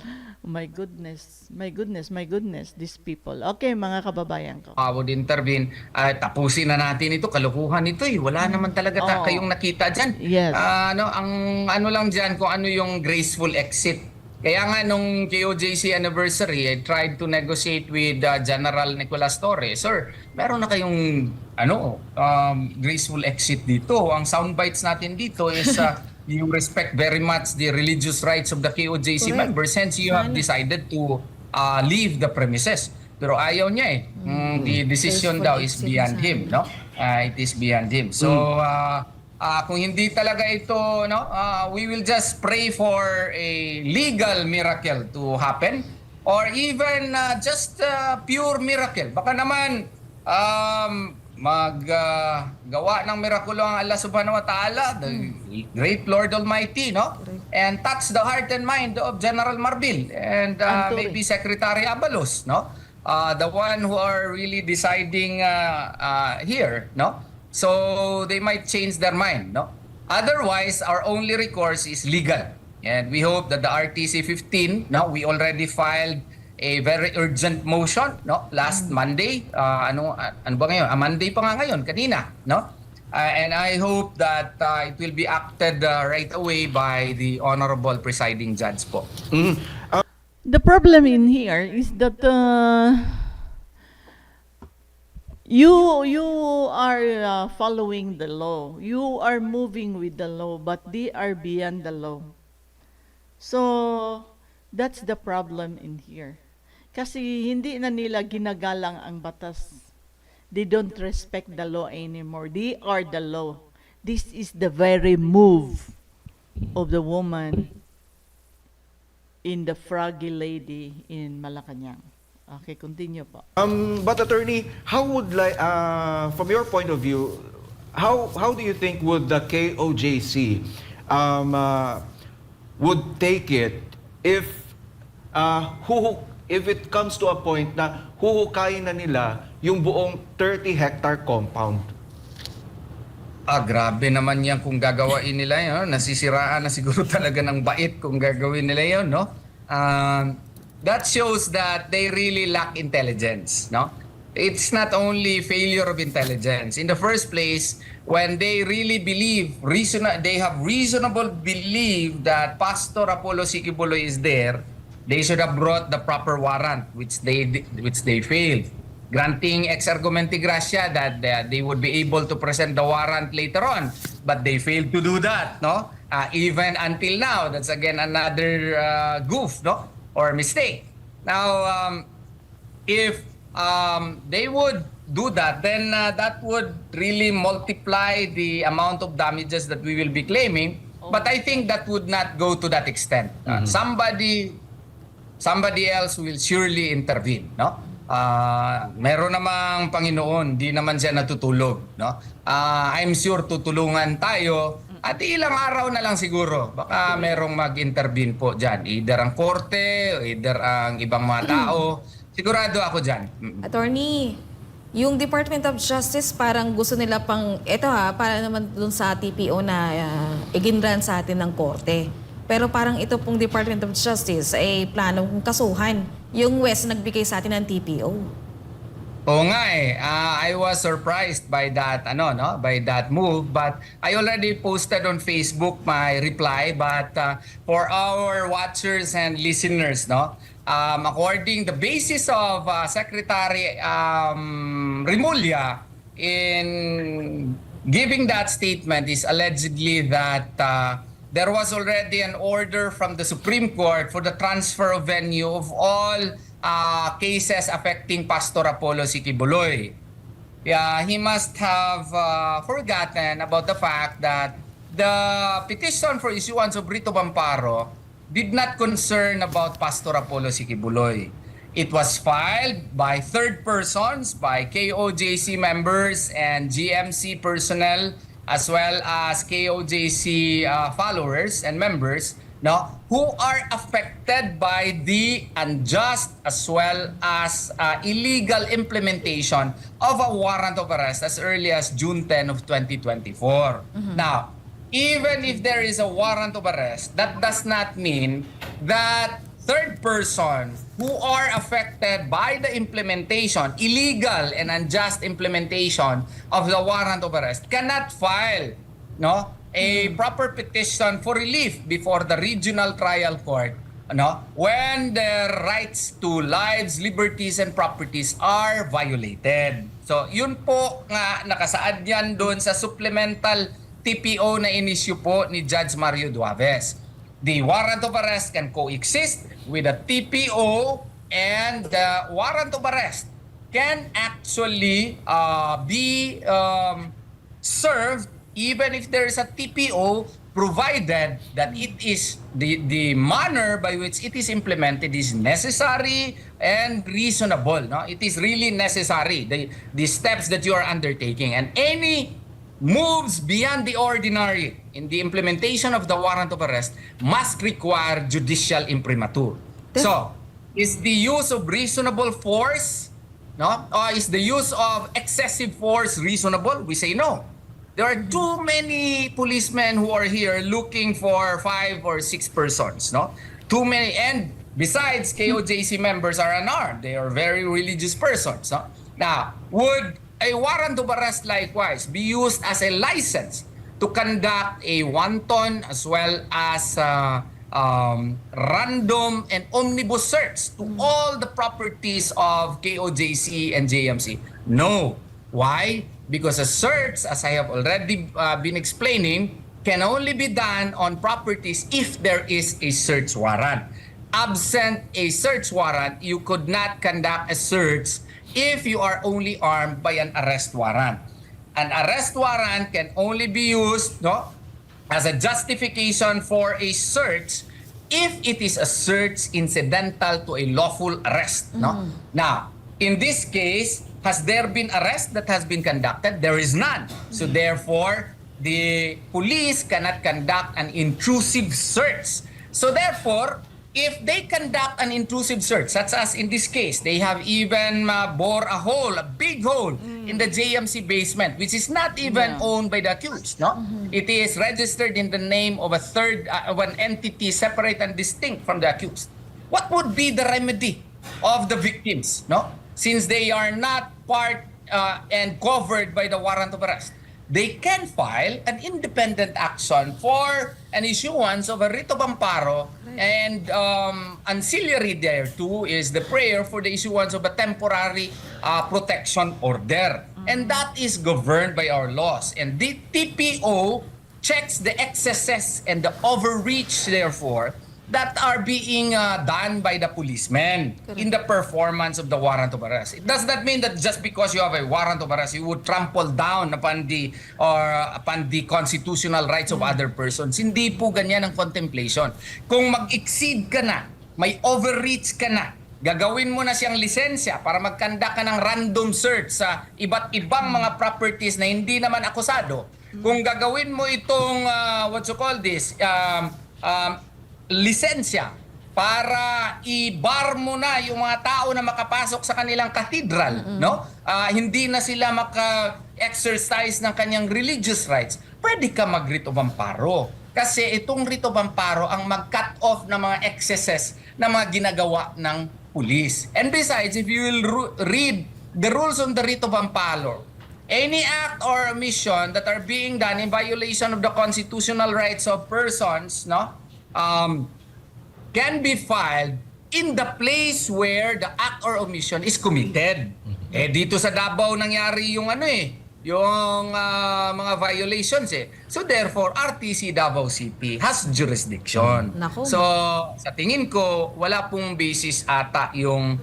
My goodness, my goodness, my goodness, these people. Okay, mga kababayan ko. Would intervene, tapusin na natin ito, kalukuhan ito eh. Wala naman talaga kayong nakita dyan. Yes. Ang ano lang dyan, kung ano yung graceful exit. Kaya nga nung KOJC anniversary, I tried to negotiate with General Nicolas Torres. Sir, meron na kayong graceful exit dito. Ang soundbites natin dito is you respect very much the religious rights of the KOJC Correct. members since you have decided to leave the premises. Pero ayaw niya eh. The decision Graceful daw is exit beyond sana. him, no? It is beyond him. So kung hindi talaga ito, no, we will just pray for a legal miracle to happen or even just pure miracle. Baka naman gawa ng mirakulo ang Allah Subhanahu wa Ta'ala, the great Lord Almighty, no? And touch the heart and mind of General Marbil and maybe Secretary Abalos, no? The one who are really deciding here, no? So they might change their mind, no? Otherwise, our only recourse is legal. And we hope that the RTC 15, no, we already filed a very urgent motion, no, last Monday. Ano ba ngayon? Monday pa nga ngayon, kanina, no? And I hope that it will be acted right away by the honorable presiding judge po. The problem in here is that you are following the law. You are moving with the law, but they are beyond the law. So that's the problem in here. Kasi hindi na nila ginagalang ang batas. They don't respect the law anymore. They are the law. This is the very move of the woman in the froggy lady in Malacanang. Okay, continue po. But attorney, how would from your point of view, how do you think would the KOJC would take it if if it comes to a point na huhukayin na nila yung buong 30-hectare compound? Grabe naman yan kung gagawain nila yun. Nasisiraan na siguro talaga ng bait kung gagawin nila yun, no? That shows that they really lack intelligence, no? It's not only failure of intelligence. In the first place, when they really believe, they have reasonable belief that Pastor Apollo Sikibuloy is there, they should have brought the proper warrant, which they failed. Granting ex argumenti gratia that they would be able to present the warrant later on, but they failed to do that, no? Even until now, that's again another goof, no? Or mistake. Now, if they would do that, then that would really multiply the amount of damages that we will be claiming. But I think that would not go to that extent. Somebody else will surely intervene, no? Meron namang Panginoon, di naman siya natutulog, no? I'm sure tutulungan tayo at ilang araw na lang siguro. Baka merong mag-intervene po dyan. Either ang korte, either ang ibang mga tao. Sigurado ako dyan. Attorney, yung Department of Justice parang gusto nila para naman dun sa TPO na iginran sa atin ng korte. Pero parang ito pong Department of Justice ay planong kasuhan. Yung West nagbigay sa atin ng TPO. Oo nga eh. I was surprised by that by that move, but I already posted on Facebook my reply, but for our watchers and listeners, according the basis of Secretary Remulla in giving that statement is allegedly that there was already an order from the Supreme Court for the transfer of venue of all cases affecting Pastor Apollo Sikibuloy. He must have forgotten about the fact that the petition for issuance of writ of amparo did not concern about Pastor Apollo Sikibuloy. It was filed by third persons, by KOJC members and GMC personnel, as well as KOJC followers and members, no, who are affected by the unjust as well as illegal implementation of a warrant of arrest as early as June 10 of 2024. Now, even if there is a warrant of arrest, that does not mean that third person who are affected by the implementation, illegal and unjust implementation of the warrant of arrest cannot file, no, a proper petition for relief before the regional trial court, no, when their rights to lives, liberties, and properties are violated. So, yun po nga nakasaad yan doon sa supplemental TPO na inisyu po ni Judge Mario Duaves. The warrant of arrest can coexist with a TPO, and the warrant of arrest can actually be served even if there is a TPO, provided that it is the manner by which it is implemented is necessary and reasonable. No? It is really necessary, the steps that you are undertaking. And any moves beyond the ordinary in the implementation of the warrant of arrest must require judicial imprimatur. So, is the use of reasonable force, no? Or is the use of excessive force reasonable? We say no. There are too many policemen who are here looking for 5 or 6 persons, no? Too many, and besides, KOJC members are unarmed. They are very religious persons, no? Now, would a warrant of arrest likewise be used as a license to conduct a wanton as well as random and omnibus search to all the properties of KOJC and JMC? No. Why? Because a search, as I have already been explaining, can only be done on properties if there is a search warrant. Absent a search warrant, you could not conduct a search if you are only armed by an arrest warrant. An arrest warrant can only be used, no, as a justification for a search if it is a search incidental to a lawful arrest. No? Now, in this case, has there been arrest that has been conducted? There is none. So therefore, the police cannot conduct an intrusive search. So therefore, if they conduct an intrusive search, such as in this case, they have even bore a hole, a big hole in the JMC basement, which is not even owned by the accused. No, it is registered in the name of a third, of an entity separate and distinct from the accused. What would be the remedy of the victims? No, since they are not part and covered by the warrant of arrest, they can file an independent action for an issuance of a writ of amparo, and ancillary thereto is the prayer for the issuance of a temporary protection order. And that is governed by our laws. And the TPO checks the excesses and the overreach, therefore, that are being done by the policemen in the performance of the warrant of arrest. It does not mean that just because you have a warrant of arrest, you would trample down upon the constitutional rights of other persons. Hindi po ganyan ang contemplation. Kung mag-exceed ka na, may overreach ka na, gagawin mo na siyang lisensya para magkanda ka ng random search sa iba't ibang mga properties na hindi naman akusado. Kung gagawin mo itong, what you call this, lisensya para i-bar mo na yung mga tao na makapasok sa kanilang cathedral, no? Hindi na sila maka-exercise ng kanyang religious rights. Pwede ka mag-writ of amparo. Kasi itong writ of amparo ang mag-cut off ng mga excesses na mga ginagawa ng police. And besides, if you will read the rules on the writ of amparo, any act or omission that are being done in violation of the constitutional rights of persons, no, can be filed in the place where the act or omission is committed. Eh dito sa Davao nangyari yung yung mga violations eh. So therefore, RTC Davao City has jurisdiction. Nako. So sa tingin ko, wala pong basis ata yung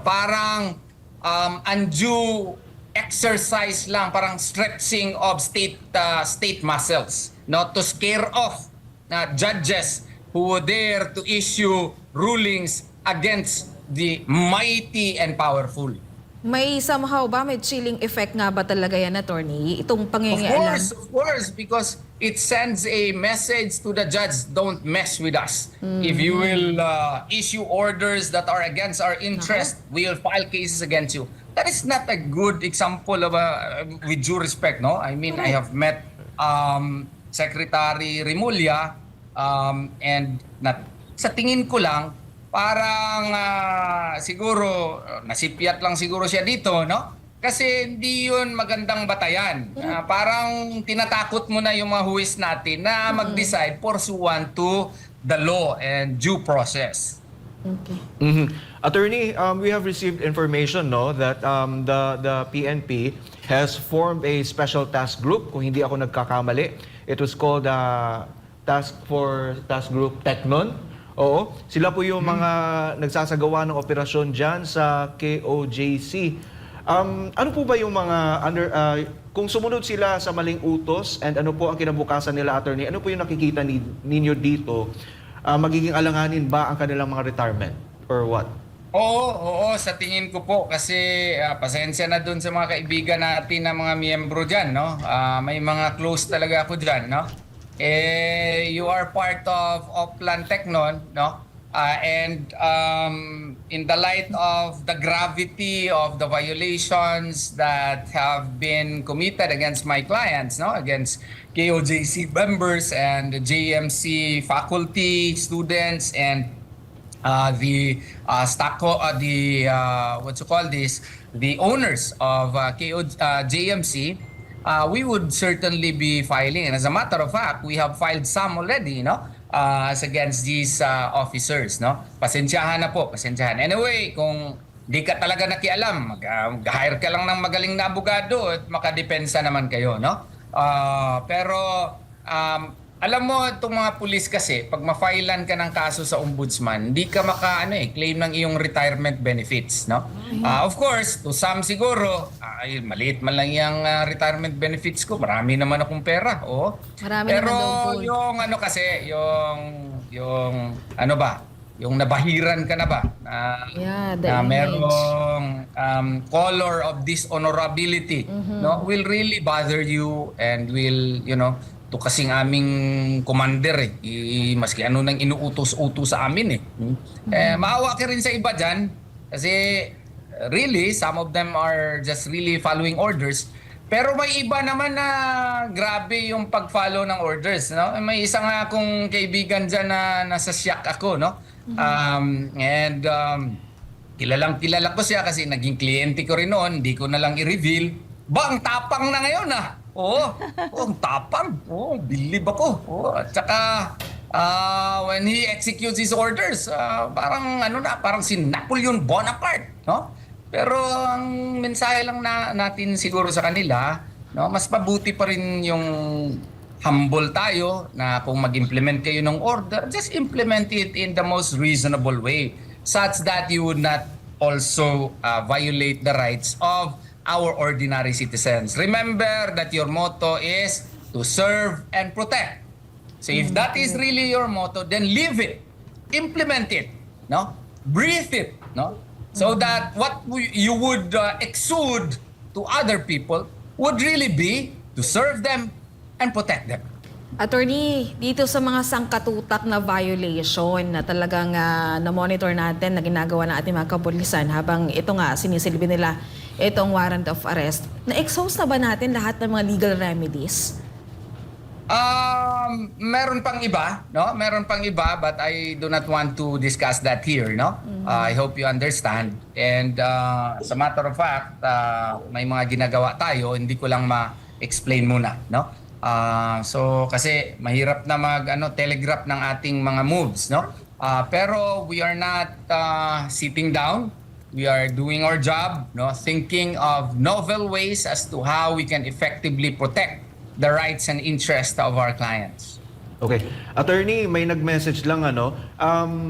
parang undue exercise lang, parang stretching of state muscles, no, to scare off judges who would dare to issue rulings against the mighty and powerful. May somehow ba, may chilling effect nga ba talaga yan, attorney? Itong pangingialam. Of course, because it sends a message to the judge, don't mess with us. If you will issue orders that are against our interest, we will file cases against you. That is not a good example of with due respect, no? I mean, I have met Secretary Remulla and sa tingin ko lang, parang siguro nasipyat lang siguro siya dito, no? Kasi hindi yun magandang batayan. Parang tinatakot mo na yung mga huwis natin na mag-decide pursuant to the law and due process. Okay. Attorney, we have received information, no, that the PNP has formed a special task group. Kung hindi ako nagkakamali, it was called Task Group Teknon. Oo, sila po yung mga nagsasagawa ng operasyon dyan sa KOJC. Ano po ba yung mga kung sumunod sila sa maling utos and ano po ang kinabukasan nila, attorney? Ano po yung nakikita ninyo dito? Magiging alanganin ba ang kanilang mga retirement or what? Oo, sa tingin ko po kasi pasensya na dun sa mga kaibigan natin na mga miyembro dyan, no? May mga close talaga ako dyan, no? You are part of Oplan Teknon, no? And in the light of the gravity of the violations that have been committed against my clients, no, against KOJC members and the JMC faculty, students, and the owners of JMC, we would certainly be filing. And as a matter of fact, we have filed some already, no? As against these officers, no? Pasensyahan na po, pasensyahan. Anyway, kung di ka talaga nakialam, mag-hire ka lang ng magaling na abogado at makadepensa naman kayo, no? Pero alam mo, itong mga pulis kasi, pag ma-filean ka ng kaso sa ombudsman, hindi ka claim ng iyong retirement benefits, no? Of course, to some siguro, maliit man lang yung retirement benefits ko, marami naman akong pera, oh. Marami Pero naman daw po. yung yung nabahiran ka na ba? Yeah, the na image. merong color of dishonorability, no, will really bother you and will, to kasing aming commander maski ano nang inuutos-utos sa amin maawa ka rin sa iba dyan kasi really some of them are just really following orders, pero may iba naman na grabe yung pag-follow ng orders, no? May isa nga akong kaibigan dyan na nasa shock ako, no? Kilala ko siya kasi naging kliyente ko rin noon, hindi ko na lang i-reveal. Ang tapang na ngayon ang tapang. Believe ako. At saka when he executes his orders, parang si Napoleon Bonaparte, no? Pero ang mensahe lang natin siguro sa kanila, no, mas mabuti pa rin yung humble tayo na kung mag-implement kayo ng order, just implement it in the most reasonable way such that you would not also violate the rights of our ordinary citizens. Remember that your motto is to serve and protect. So if that is really your motto, then live it, implement it, no? Breathe it, no? So that what you would exude to other people would really be to serve them and protect them. Attorney, dito sa mga sangkatutak na violation na talagang na-monitor natin na ginagawa ng ating mga kapulisan habang ito nga sinisilbi nila itong warrant of arrest, na-exhaust na ba natin lahat ng mga legal remedies? Meron pang iba, no? Meron pang iba, but I do not want to discuss that here, no? I hope you understand. And as a matter of fact, may mga ginagawa tayo, hindi ko lang ma-explain muna, no? So kasi mahirap na telegraph ng ating mga moves, no? Pero we are not sitting down. We are doing our job, no? Thinking of novel ways as to how we can effectively protect the rights and interests of our clients. Okay. Attorney, may nag-message lang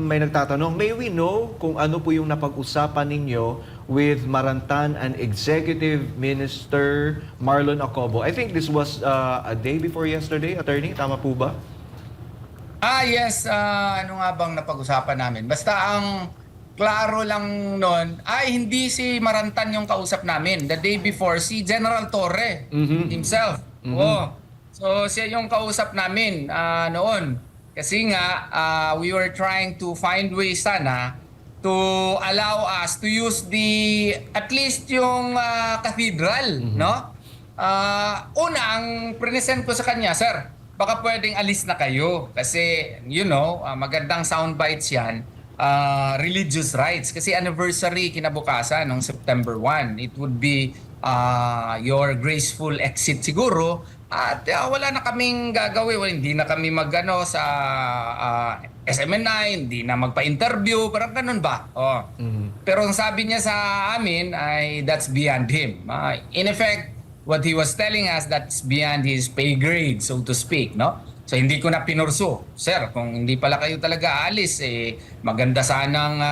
may nagtatanong, may we know kung ano po yung napag-usapan ninyo with Marantan and Executive Minister Marlon Acobo? I think this was a day before yesterday, Attorney, tama po ba? Yes, ano nga bang napag-usapan namin? Basta ang klaro lang noon ay hindi si Marantan yung kausap namin. The day before, si General Torre himself. Oo. So siya yung kausap namin noon. Kasi nga, we were trying to find ways sana to allow us to use at least yung cathedral, no? Una, ang present ko sa kanya, sir, baka pwedeng alis na kayo kasi magandang soundbites yan, religious rights kasi anniversary kinabukasan ng September 1. It would be your graceful exit siguro at wala na kaming gagawin. Hindi na kami magano sa SMNI, hindi na magpa-interview, parang ganun ba? Pero ang sabi niya sa amin ay that's beyond him. In effect, what he was telling us, that's beyond his pay grade, so to speak, no? So hindi ko na pinurso. Sir, kung hindi pala kayo talaga aalis, maganda sanang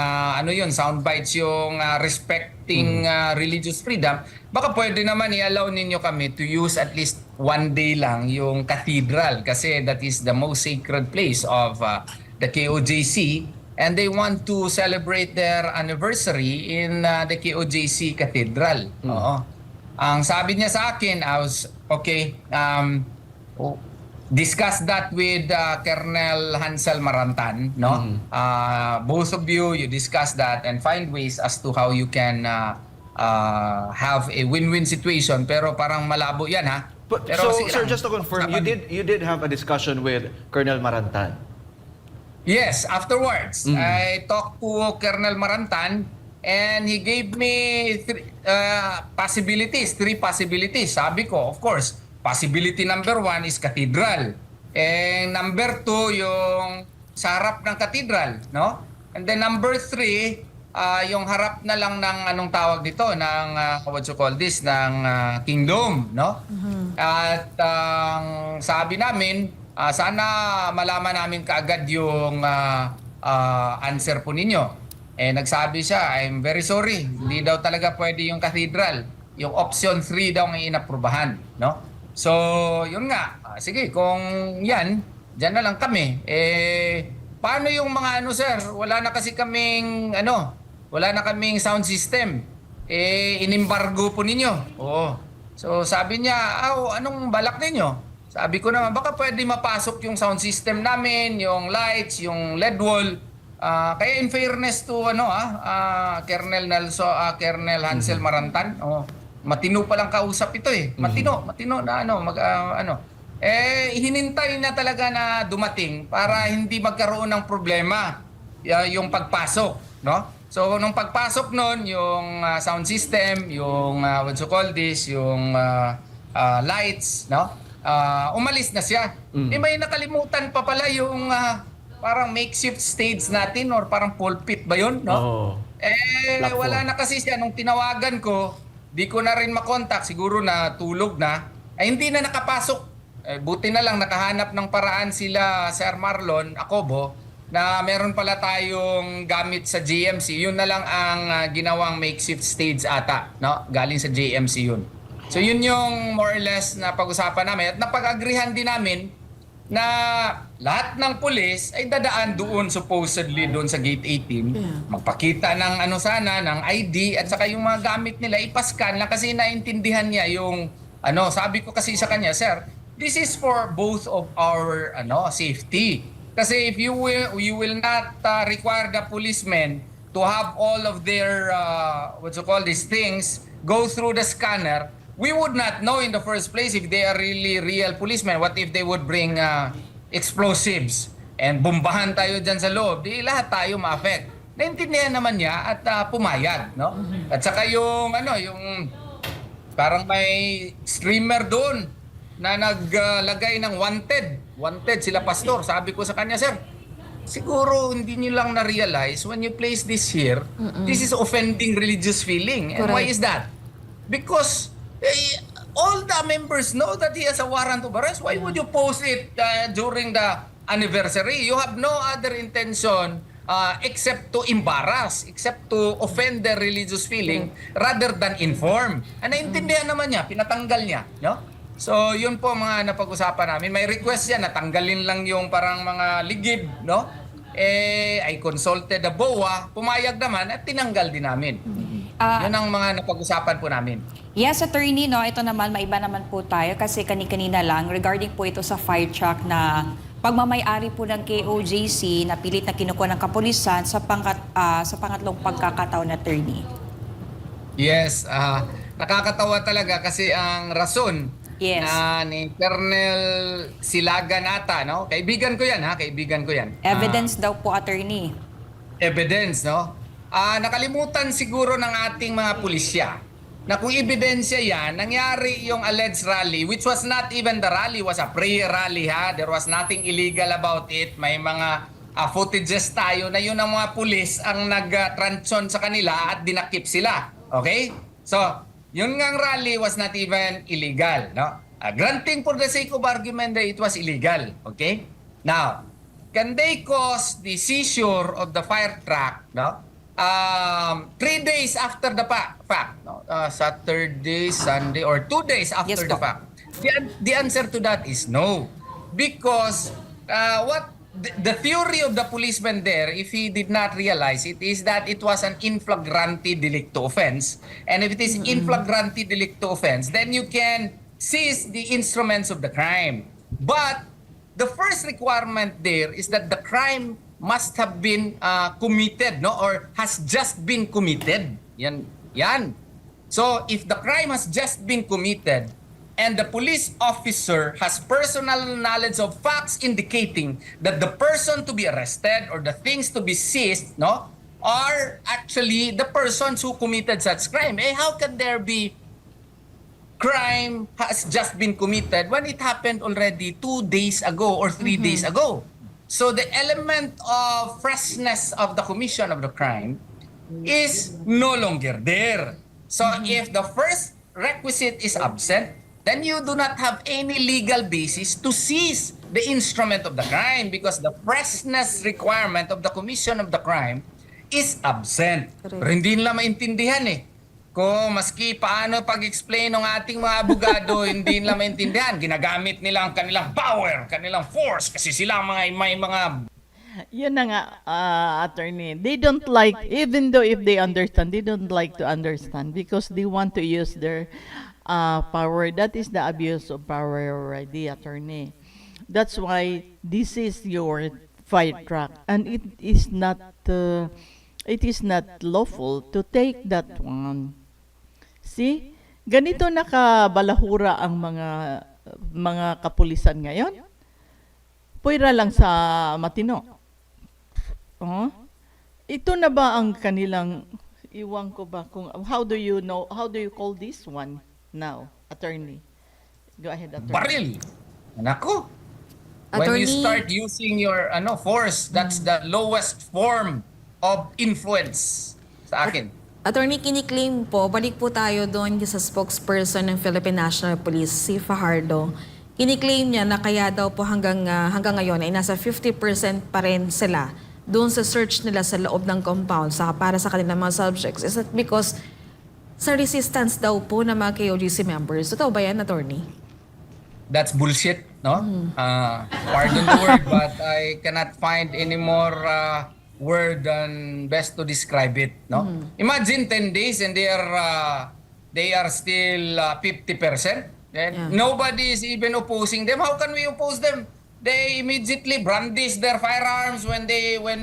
soundbites yung respecting religious freedom. Baka pwede naman i-allow ninyo kami to use at least one day lang yung cathedral kasi that is the most sacred place of the KOJC and they want to celebrate their anniversary in the KOJC Cathedral. Oo. Ang sabi niya sa akin, I was, okay, discuss that with Colonel Hansel Marantan, no? Both of you discuss that and find ways as to how you can have a win-win situation. Pero parang malabo yan, ha? But, Pero so, sige sir, lang. just to confirm, you did have a discussion with Colonel Marantan? Yes, afterwards, I talked to Colonel Marantan and he gave me three possibilities. Sabi ko, of course, possibility number 1 is cathedral. And number 2, yung sa harap ng cathedral, no? And then number 3, yung harap na lang ng anong tawag dito, ng what you call this, ng kingdom, no? At sabi namin, sana malaman namin kaagad yung answer po ninyo. Nagsabi siya, I'm very sorry, hindi daw talaga pwede yung cathedral. Yung option 3 daw ang inaprubahan, no? So, yun nga. Sige, kung yan, dyan na lang kami. Paano yung mga sir? Wala na kasi kaming, wala na kaming sound system. Inimbargo po ninyo. Oo. So, sabi niya, anong balak ninyo? Sabi ko naman, baka pwede mapasok yung sound system namin, yung lights, yung LED wall. Kaya in fairness to Colonel Hansel Marantan, matino pa lang kausap ito matino na hinintay na talaga na dumating para hindi magkaroon ng problema yung pagpasok, no? So nung pagpasok noon, yung sound system, yung what you call this, yung lights, no? Umalis na siya. May nakalimutan pa pala yung parang makeshift stage natin or parang pulpit ba yun, no? Platform. Wala na kasi siya. Nung tinawagan ko, di ko na rin makontak. Siguro na tulog na. Hindi na nakapasok. Buti na lang nakahanap ng paraan sila, Sir Marlon Acobo, na meron pala tayong gamit sa JMC. Yun na lang ang ginawang makeshift stage ata, no? Galing sa JMC yun. So yun yung more or less na pag-usapan namin. At napag-agrihan din namin na lahat ng pulis ay dadaan doon supposedly doon sa gate 18, magpakita ng ng ID at saka yung mga gamit nila ipascan lang kasi naintindihan niya yung sabi ko kasi sa kanya, sir, this is for both of our safety. Kasi if you will not require the policemen to have all of their what you call these things go through the scanner, we would not know in the first place if they are really real policemen. What if they would bring explosives and bombahan tayo dyan sa loob? Di lahat tayo ma-affect. Naintindihan naman niya at pumayag, no? At saka yung yung parang may streamer doon na naglagay ng wanted. Wanted sila pastor. Sabi ko sa kanya, sir, siguro hindi niyo lang na-realize when you place this here, this is offending religious feeling. And why is that? Because all the members know that he has a warrant of arrest. Why would you post it during the anniversary? You have no other intention except to embarrass, except to offend their religious feeling rather than inform. Naintindihan naman niya, pinatanggal niya, no? So, yun po mga napag-usapan namin. May request yan, natanggalin lang yung parang mga ligid, no? I consulted the BOA, pumayag naman at tinanggal din namin. Yun ang mga napag-usapan po namin. Yes, attorney, no, ito naman, maiba naman po tayo kasi kani-kanina lang regarding po ito sa fire truck na pagmamay-ari po ng KOJC na pilit na kinukuha ng Kapulisan sa pangatlong pagkakataon, attorney. Yes, nakakatawa talaga kasi ang rason Yes. ni Colonel Silagan ata, no? Kaibigan ko yan, ha? Kaibigan ko yan. Evidence daw po, attorney. Evidence, no? Nakalimutan siguro ng ating mga pulisya na kung ebidensya yan, nangyari yung alleged rally, which was not even the rally, was a prayer rally, ha? There was nothing illegal about it. May mga footages tayo na yun ang mga pulis ang nag-transon sa kanila at dinakip sila. Okay? So, yun ngang rally was not even illegal, no? Granting for the sake of argument that it was illegal, okay? Now, can they cause the seizure of the fire truck, no? 3 days after the fact, no? Saturday, Sunday, or 2 days after Yes, the po. fact. The answer to that is no. Because what the theory of the policeman there, if he did not realize it, is that it was an in flagrante delicto offense. And if it is in flagrante delicto offense, then you can seize the instruments of the crime. But the first requirement there is that the crime must have been committed, no, or has just been committed. Yan. So if the crime has just been committed and the police officer has personal knowledge of facts indicating that the person to be arrested or the things to be seized, no, are actually the persons who committed such crime. How can there be crime has just been committed when it happened already 2 days ago or 3 days ago? So the element of freshness of the commission of the crime is no longer there. So if the first requisite is absent, then you do not have any legal basis to seize the instrument of the crime because the freshness requirement of the commission of the crime is absent. Correct. Pero hindi nila maintindihan Kung maski paano pag-explain ng ating mga abogado, hindi nila maintindihan. Ginagamit nila ang kanilang power, kanilang force kasi sila may mga Yun na nga, attorney. They don't like, even though if they understand, they don't like to understand because they want to use their power. That is the abuse of power already, attorney. That's why this is your fire truck, and it is not lawful to take that one. See, ganito nakabalahura ang mga kapulisan ngayon. Puwera lang sa matino. Ito na ba ang kanilang, iwan ko ba kung, how do you call this one now, attorney? Go ahead, attorney. baril. Nako. When you Attorney- start using your force, that's the lowest form of influence sa akin. Attorney, kiniklaim po, balik po tayo doon sa spokesperson ng Philippine National Police, si Fajardo. Kiniklaim niya na kaya daw po hanggang ngayon ay nasa 50% pa rin sila doon sa search nila sa loob ng compound para sa kanilang mga subjects. Is that because sa resistance daw po ng mga KOJC members? Totoo ba yan, attorney? That's bullshit, no? Pardon the word, but I cannot find any more word than best to describe it, no? Imagine 10 days and they are still 50%. And nobody is even opposing them. How can we oppose them? They immediately brandish their firearms when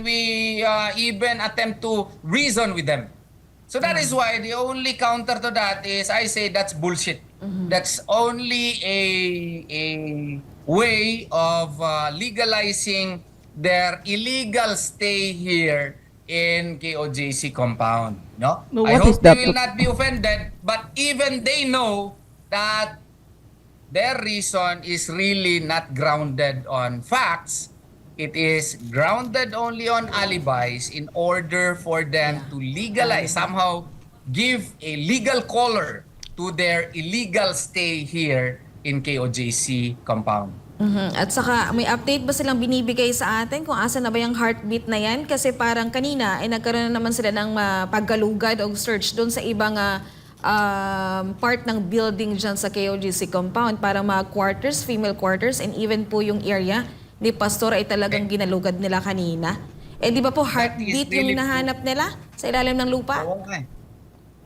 we even attempt to reason with them. So that is why the only counter to that is I say that's bullshit. That's only a way of legalizing their illegal stay here in KOJC compound. No? No, I what is hope they that? will not be offended, but even they know that their reason is really not grounded on facts. It is grounded only on alibis in order for them to legalize, somehow give a legal color to their illegal stay here in KOJC compound. At saka, may update ba silang binibigay sa atin kung asa na ba yung heartbeat na yan? Kasi parang kanina, ay nagkaroon na naman sila ng paggalugad o search doon sa ibang part ng building dyan sa KOJC compound para mga quarters, female quarters, and even po yung area ni Pastor ay talagang ginalugad nila kanina. Eh di ba po heartbeat yung really hinahanap nila sa ilalim ng lupa? Oo nga eh.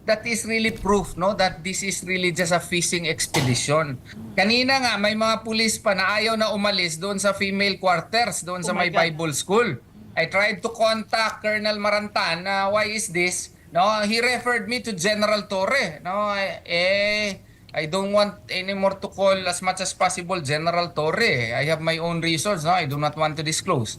That is really proof, no, that this is really just a fishing expedition. Kanina nga may mga pulis pa na ayaw na umalis doon sa female quarters, doon sa may Bible school. I tried to contact Colonel Marantan na why is this? No, he referred me to General Torre. No, I don't want anymore to call as much as possible General Torre. I have my own reasons, no. I do not want to disclose.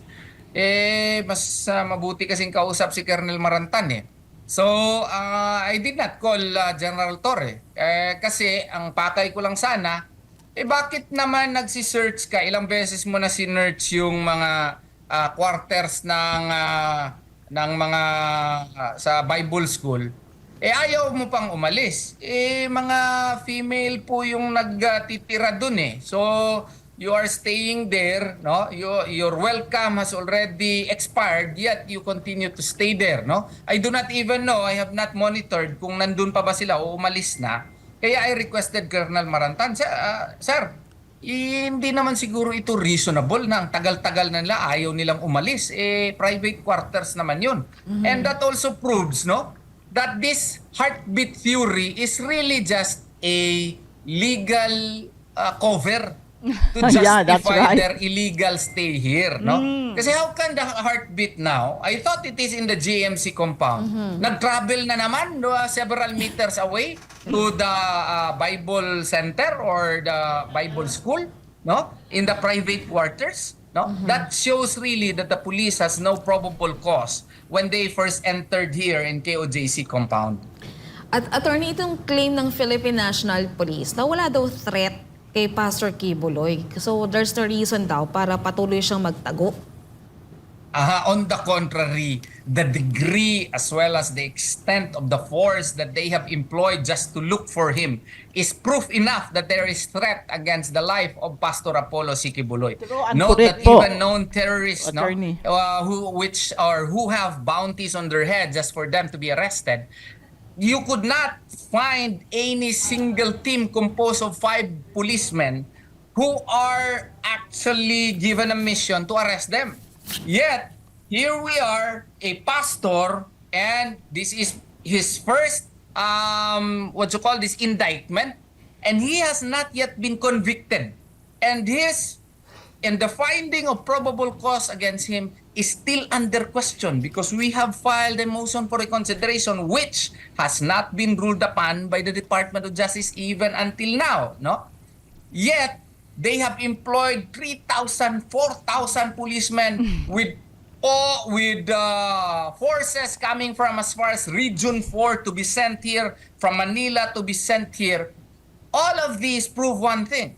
Mas mabuti kasing kausap si Colonel Marantan eh. So, I did not call General Torre. Kasi ang pakay ko lang sana, bakit naman nagsi-search ka? Ilang beses mo na sinearch yung mga quarters ng mga sa Bible School. Ayaw mo pang umalis. Mga female po yung nagtitira dun eh. So, you are staying there, no? Your welcome has already expired, yet you continue to stay there, no? I do not even know, I have not monitored kung nandun pa ba sila o umalis na. Kaya I requested Colonel Marantan, sir, hindi naman siguro ito reasonable na ang tagal-tagal na nila, ayaw nilang umalis. Private quarters naman yun. And that also proves, no, that this heartbeat theory is really just a legal cover to Yeah, that's justify right. their illegal stay here, no? Kasi how can the heartbeat now? I thought it is in the JMC compound. Nag-travel na naman several meters away to the Bible center or the Bible school, no? In the private quarters, no? That shows really that the police has no probable cause when they first entered here in KOJC compound. At attorney, itong claim ng Philippine National Police na wala daw threat kay Pastor Kibuloy. So there's no reason daw para patuloy siyang magtago. On the contrary, the degree as well as the extent of the force that they have employed just to look for him is proof enough that there is threat against the life of Pastor Apollo C. Kibuloy. Note that correct po, even known terrorists, no, attorney. who have bounties on their head just for them to be arrested, you could not find any single team composed of 5 policemen who are actually given a mission to arrest them. Yet, here we are, a pastor, and this is his first, indictment, and he has not yet been convicted. And the finding of probable cause against him is still under question because we have filed a motion for reconsideration which has not been ruled upon by the Department of Justice even until now, no? Yet, they have employed 3,000, 4,000 policemen with forces coming from as far as Region 4 to be sent here, from Manila to be sent here. All of these prove one thing,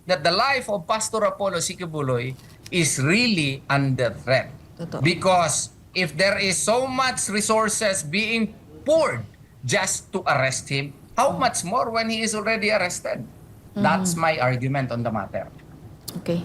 that the life of Pastor Apollo C. Kibuloy is really under threat. Totoo. Because if there is so much resources being poured just to arrest him, how much more when he is already arrested? That's my argument on the matter. Okay.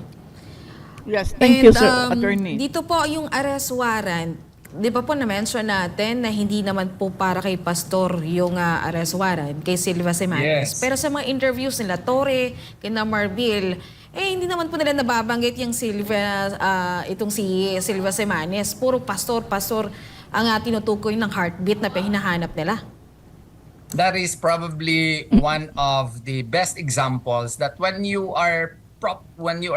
Yes, thank you, sir, And, attorney. dito po yung arrest warrant, di ba po na-mention natin na hindi naman po para kay Pastor yung arrest warrant, kay Silva Semanes. Yes. Pero sa mga interviews nila, Torre, kina Marbil, hindi naman po nila nababanggit yung itong si Silva Semanes. Puro pastor ang tinutukoy ng heartbeat na hinahanap nila. That is probably one of the best examples that when you are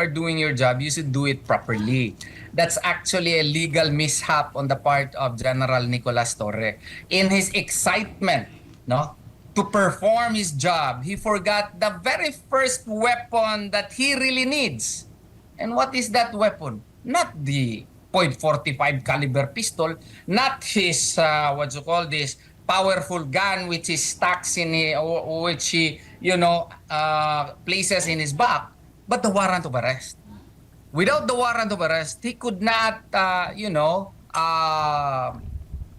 doing your job, you should do it properly. That's actually a legal mishap on the part of General Nicolas Torre. In his excitement, no, to perform his job, he forgot the very first weapon that he really needs. And what is that weapon? Not the .45 caliber pistol, not his powerful gun which he stacks which he places in his back, but the warrant of arrest. Without the warrant of arrest, he could not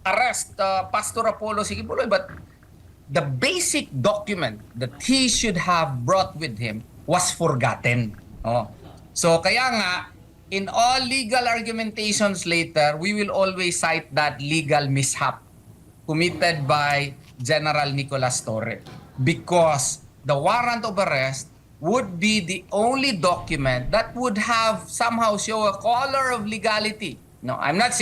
arrest Pastor Apollo C. Kibuloy, but the basic document that he should have brought with him was forgotten. So kaya nga, in all legal argumentations later, we will always cite that legal mishap committed by General Nicolas Torre, because the warrant of arrest would be the only document that would have somehow show a color of legality. No, I'm not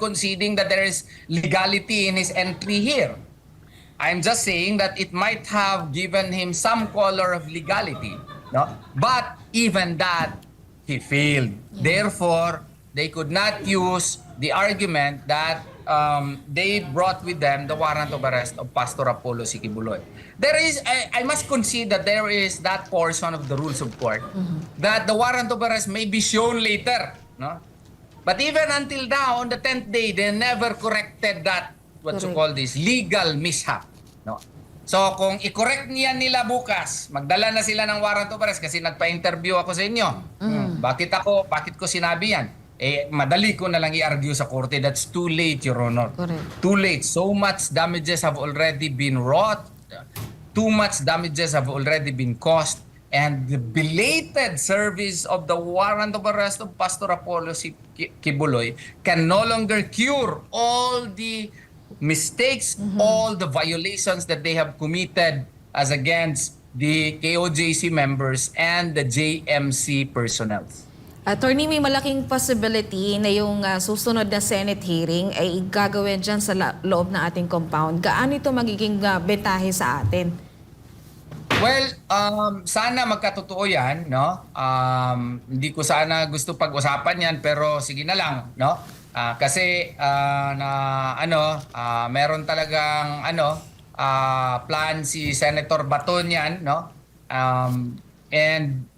conceding that there is legality in his entry here. I'm just saying that it might have given him some color of legality, no? But even that, he failed. Therefore, they could not use the argument that they brought with them the warrant of arrest of Pastor Apollo Sikibuloy. There is, I must concede that there is that portion of the rules of court that the warrant of arrest may be shown later, no? But even until now, on the 10th day, they never corrected that, what you Correct. call this, legal mishap. No? So kung i-correct niya nila bukas, magdala na sila ng warrant of arrest kasi nagpa-interview ako sa inyo. Bakit ko sinabi yan? Eh, madali ko na lang i-argue sa korte. That's too late, Your Honor. Correct. Too late. So much damages have already been wrought. Too much damages have already been caused. And the belated service of the warrant of arrest of Pastor Apollo Kibuloy can no longer cure all the mistakes, all the violations that they have committed as against the KOJC members and the JMC personnel. Attorney, may malaking possibility na yung susunod na Senate hearing ay gagawin dyan sa loob ng ating compound. Gaano ito magiging bentahe sa atin? Well, sana magkatotoo yan, no? Hindi ko sana gusto pag-usapan yan, pero sige na lang, no? Kasi meron talagang plan si Senator Baton yan, no? And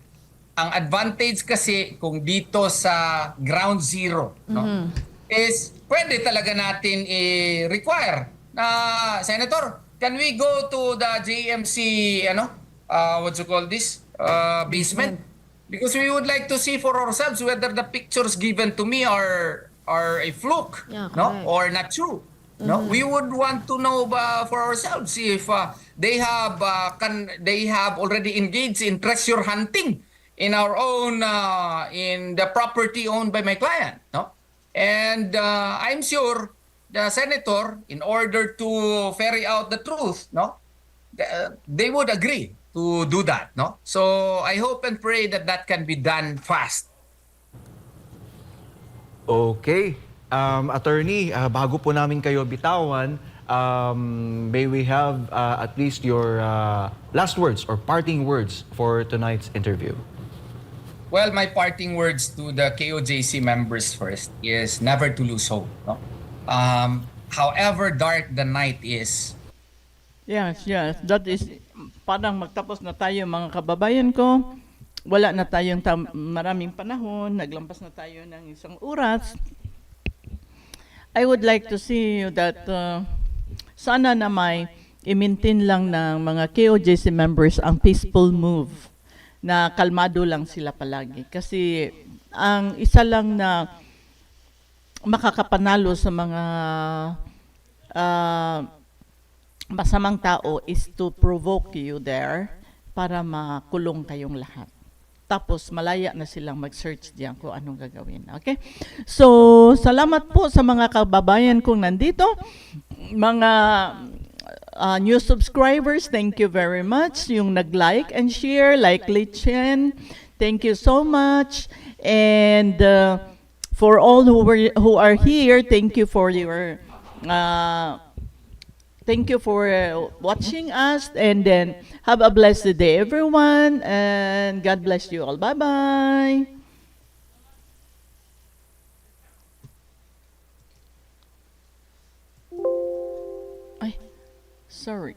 ang advantage kasi kung dito sa ground zero, no? Is pwede talaga natin i-require na, Senator, can we go to the JMC, what you call this, basement? Because we would like to see for ourselves whether the pictures given to me are a fluke, Yeah, no, correct. or not true. No, we would want to know for ourselves if they have already engaged in treasure hunting in our own in the property owned by my client, no, and I'm sure the senator, in order to ferry out the truth, no, they would agree to do that, no. So I hope and pray that that can be done fast. Okay. Attorney, bago po namin kayo bitawan, may we have at least your last words or parting words for tonight's interview? Well, my parting words to the KOJC members first is never to lose hope, no. However dark the night is, Yes. That is, parang magtapos na tayo mga kababayan ko. Wala na tayong maraming panahon. Naglampas na tayo ng 1 oras. I would like to see that sana na may i-maintain lang ng mga KOJC members ang peaceful move, na kalmado lang sila palagi. Kasi ang isa lang na makakapanalo sa mga masamang tao is to provoke you there para makulong kayong lahat. Tapos malaya na silang mag-search diyan kung anong gagawin. Okay? So, salamat po sa mga kababayan kong nandito. Mga new subscribers, thank you very much. Yung nag-like and share, like Chen, thank you so much. And for all who are here, thank you for your watching us, and then have a blessed day, everyone, and God bless you all. Bye-bye. Ay, sorry.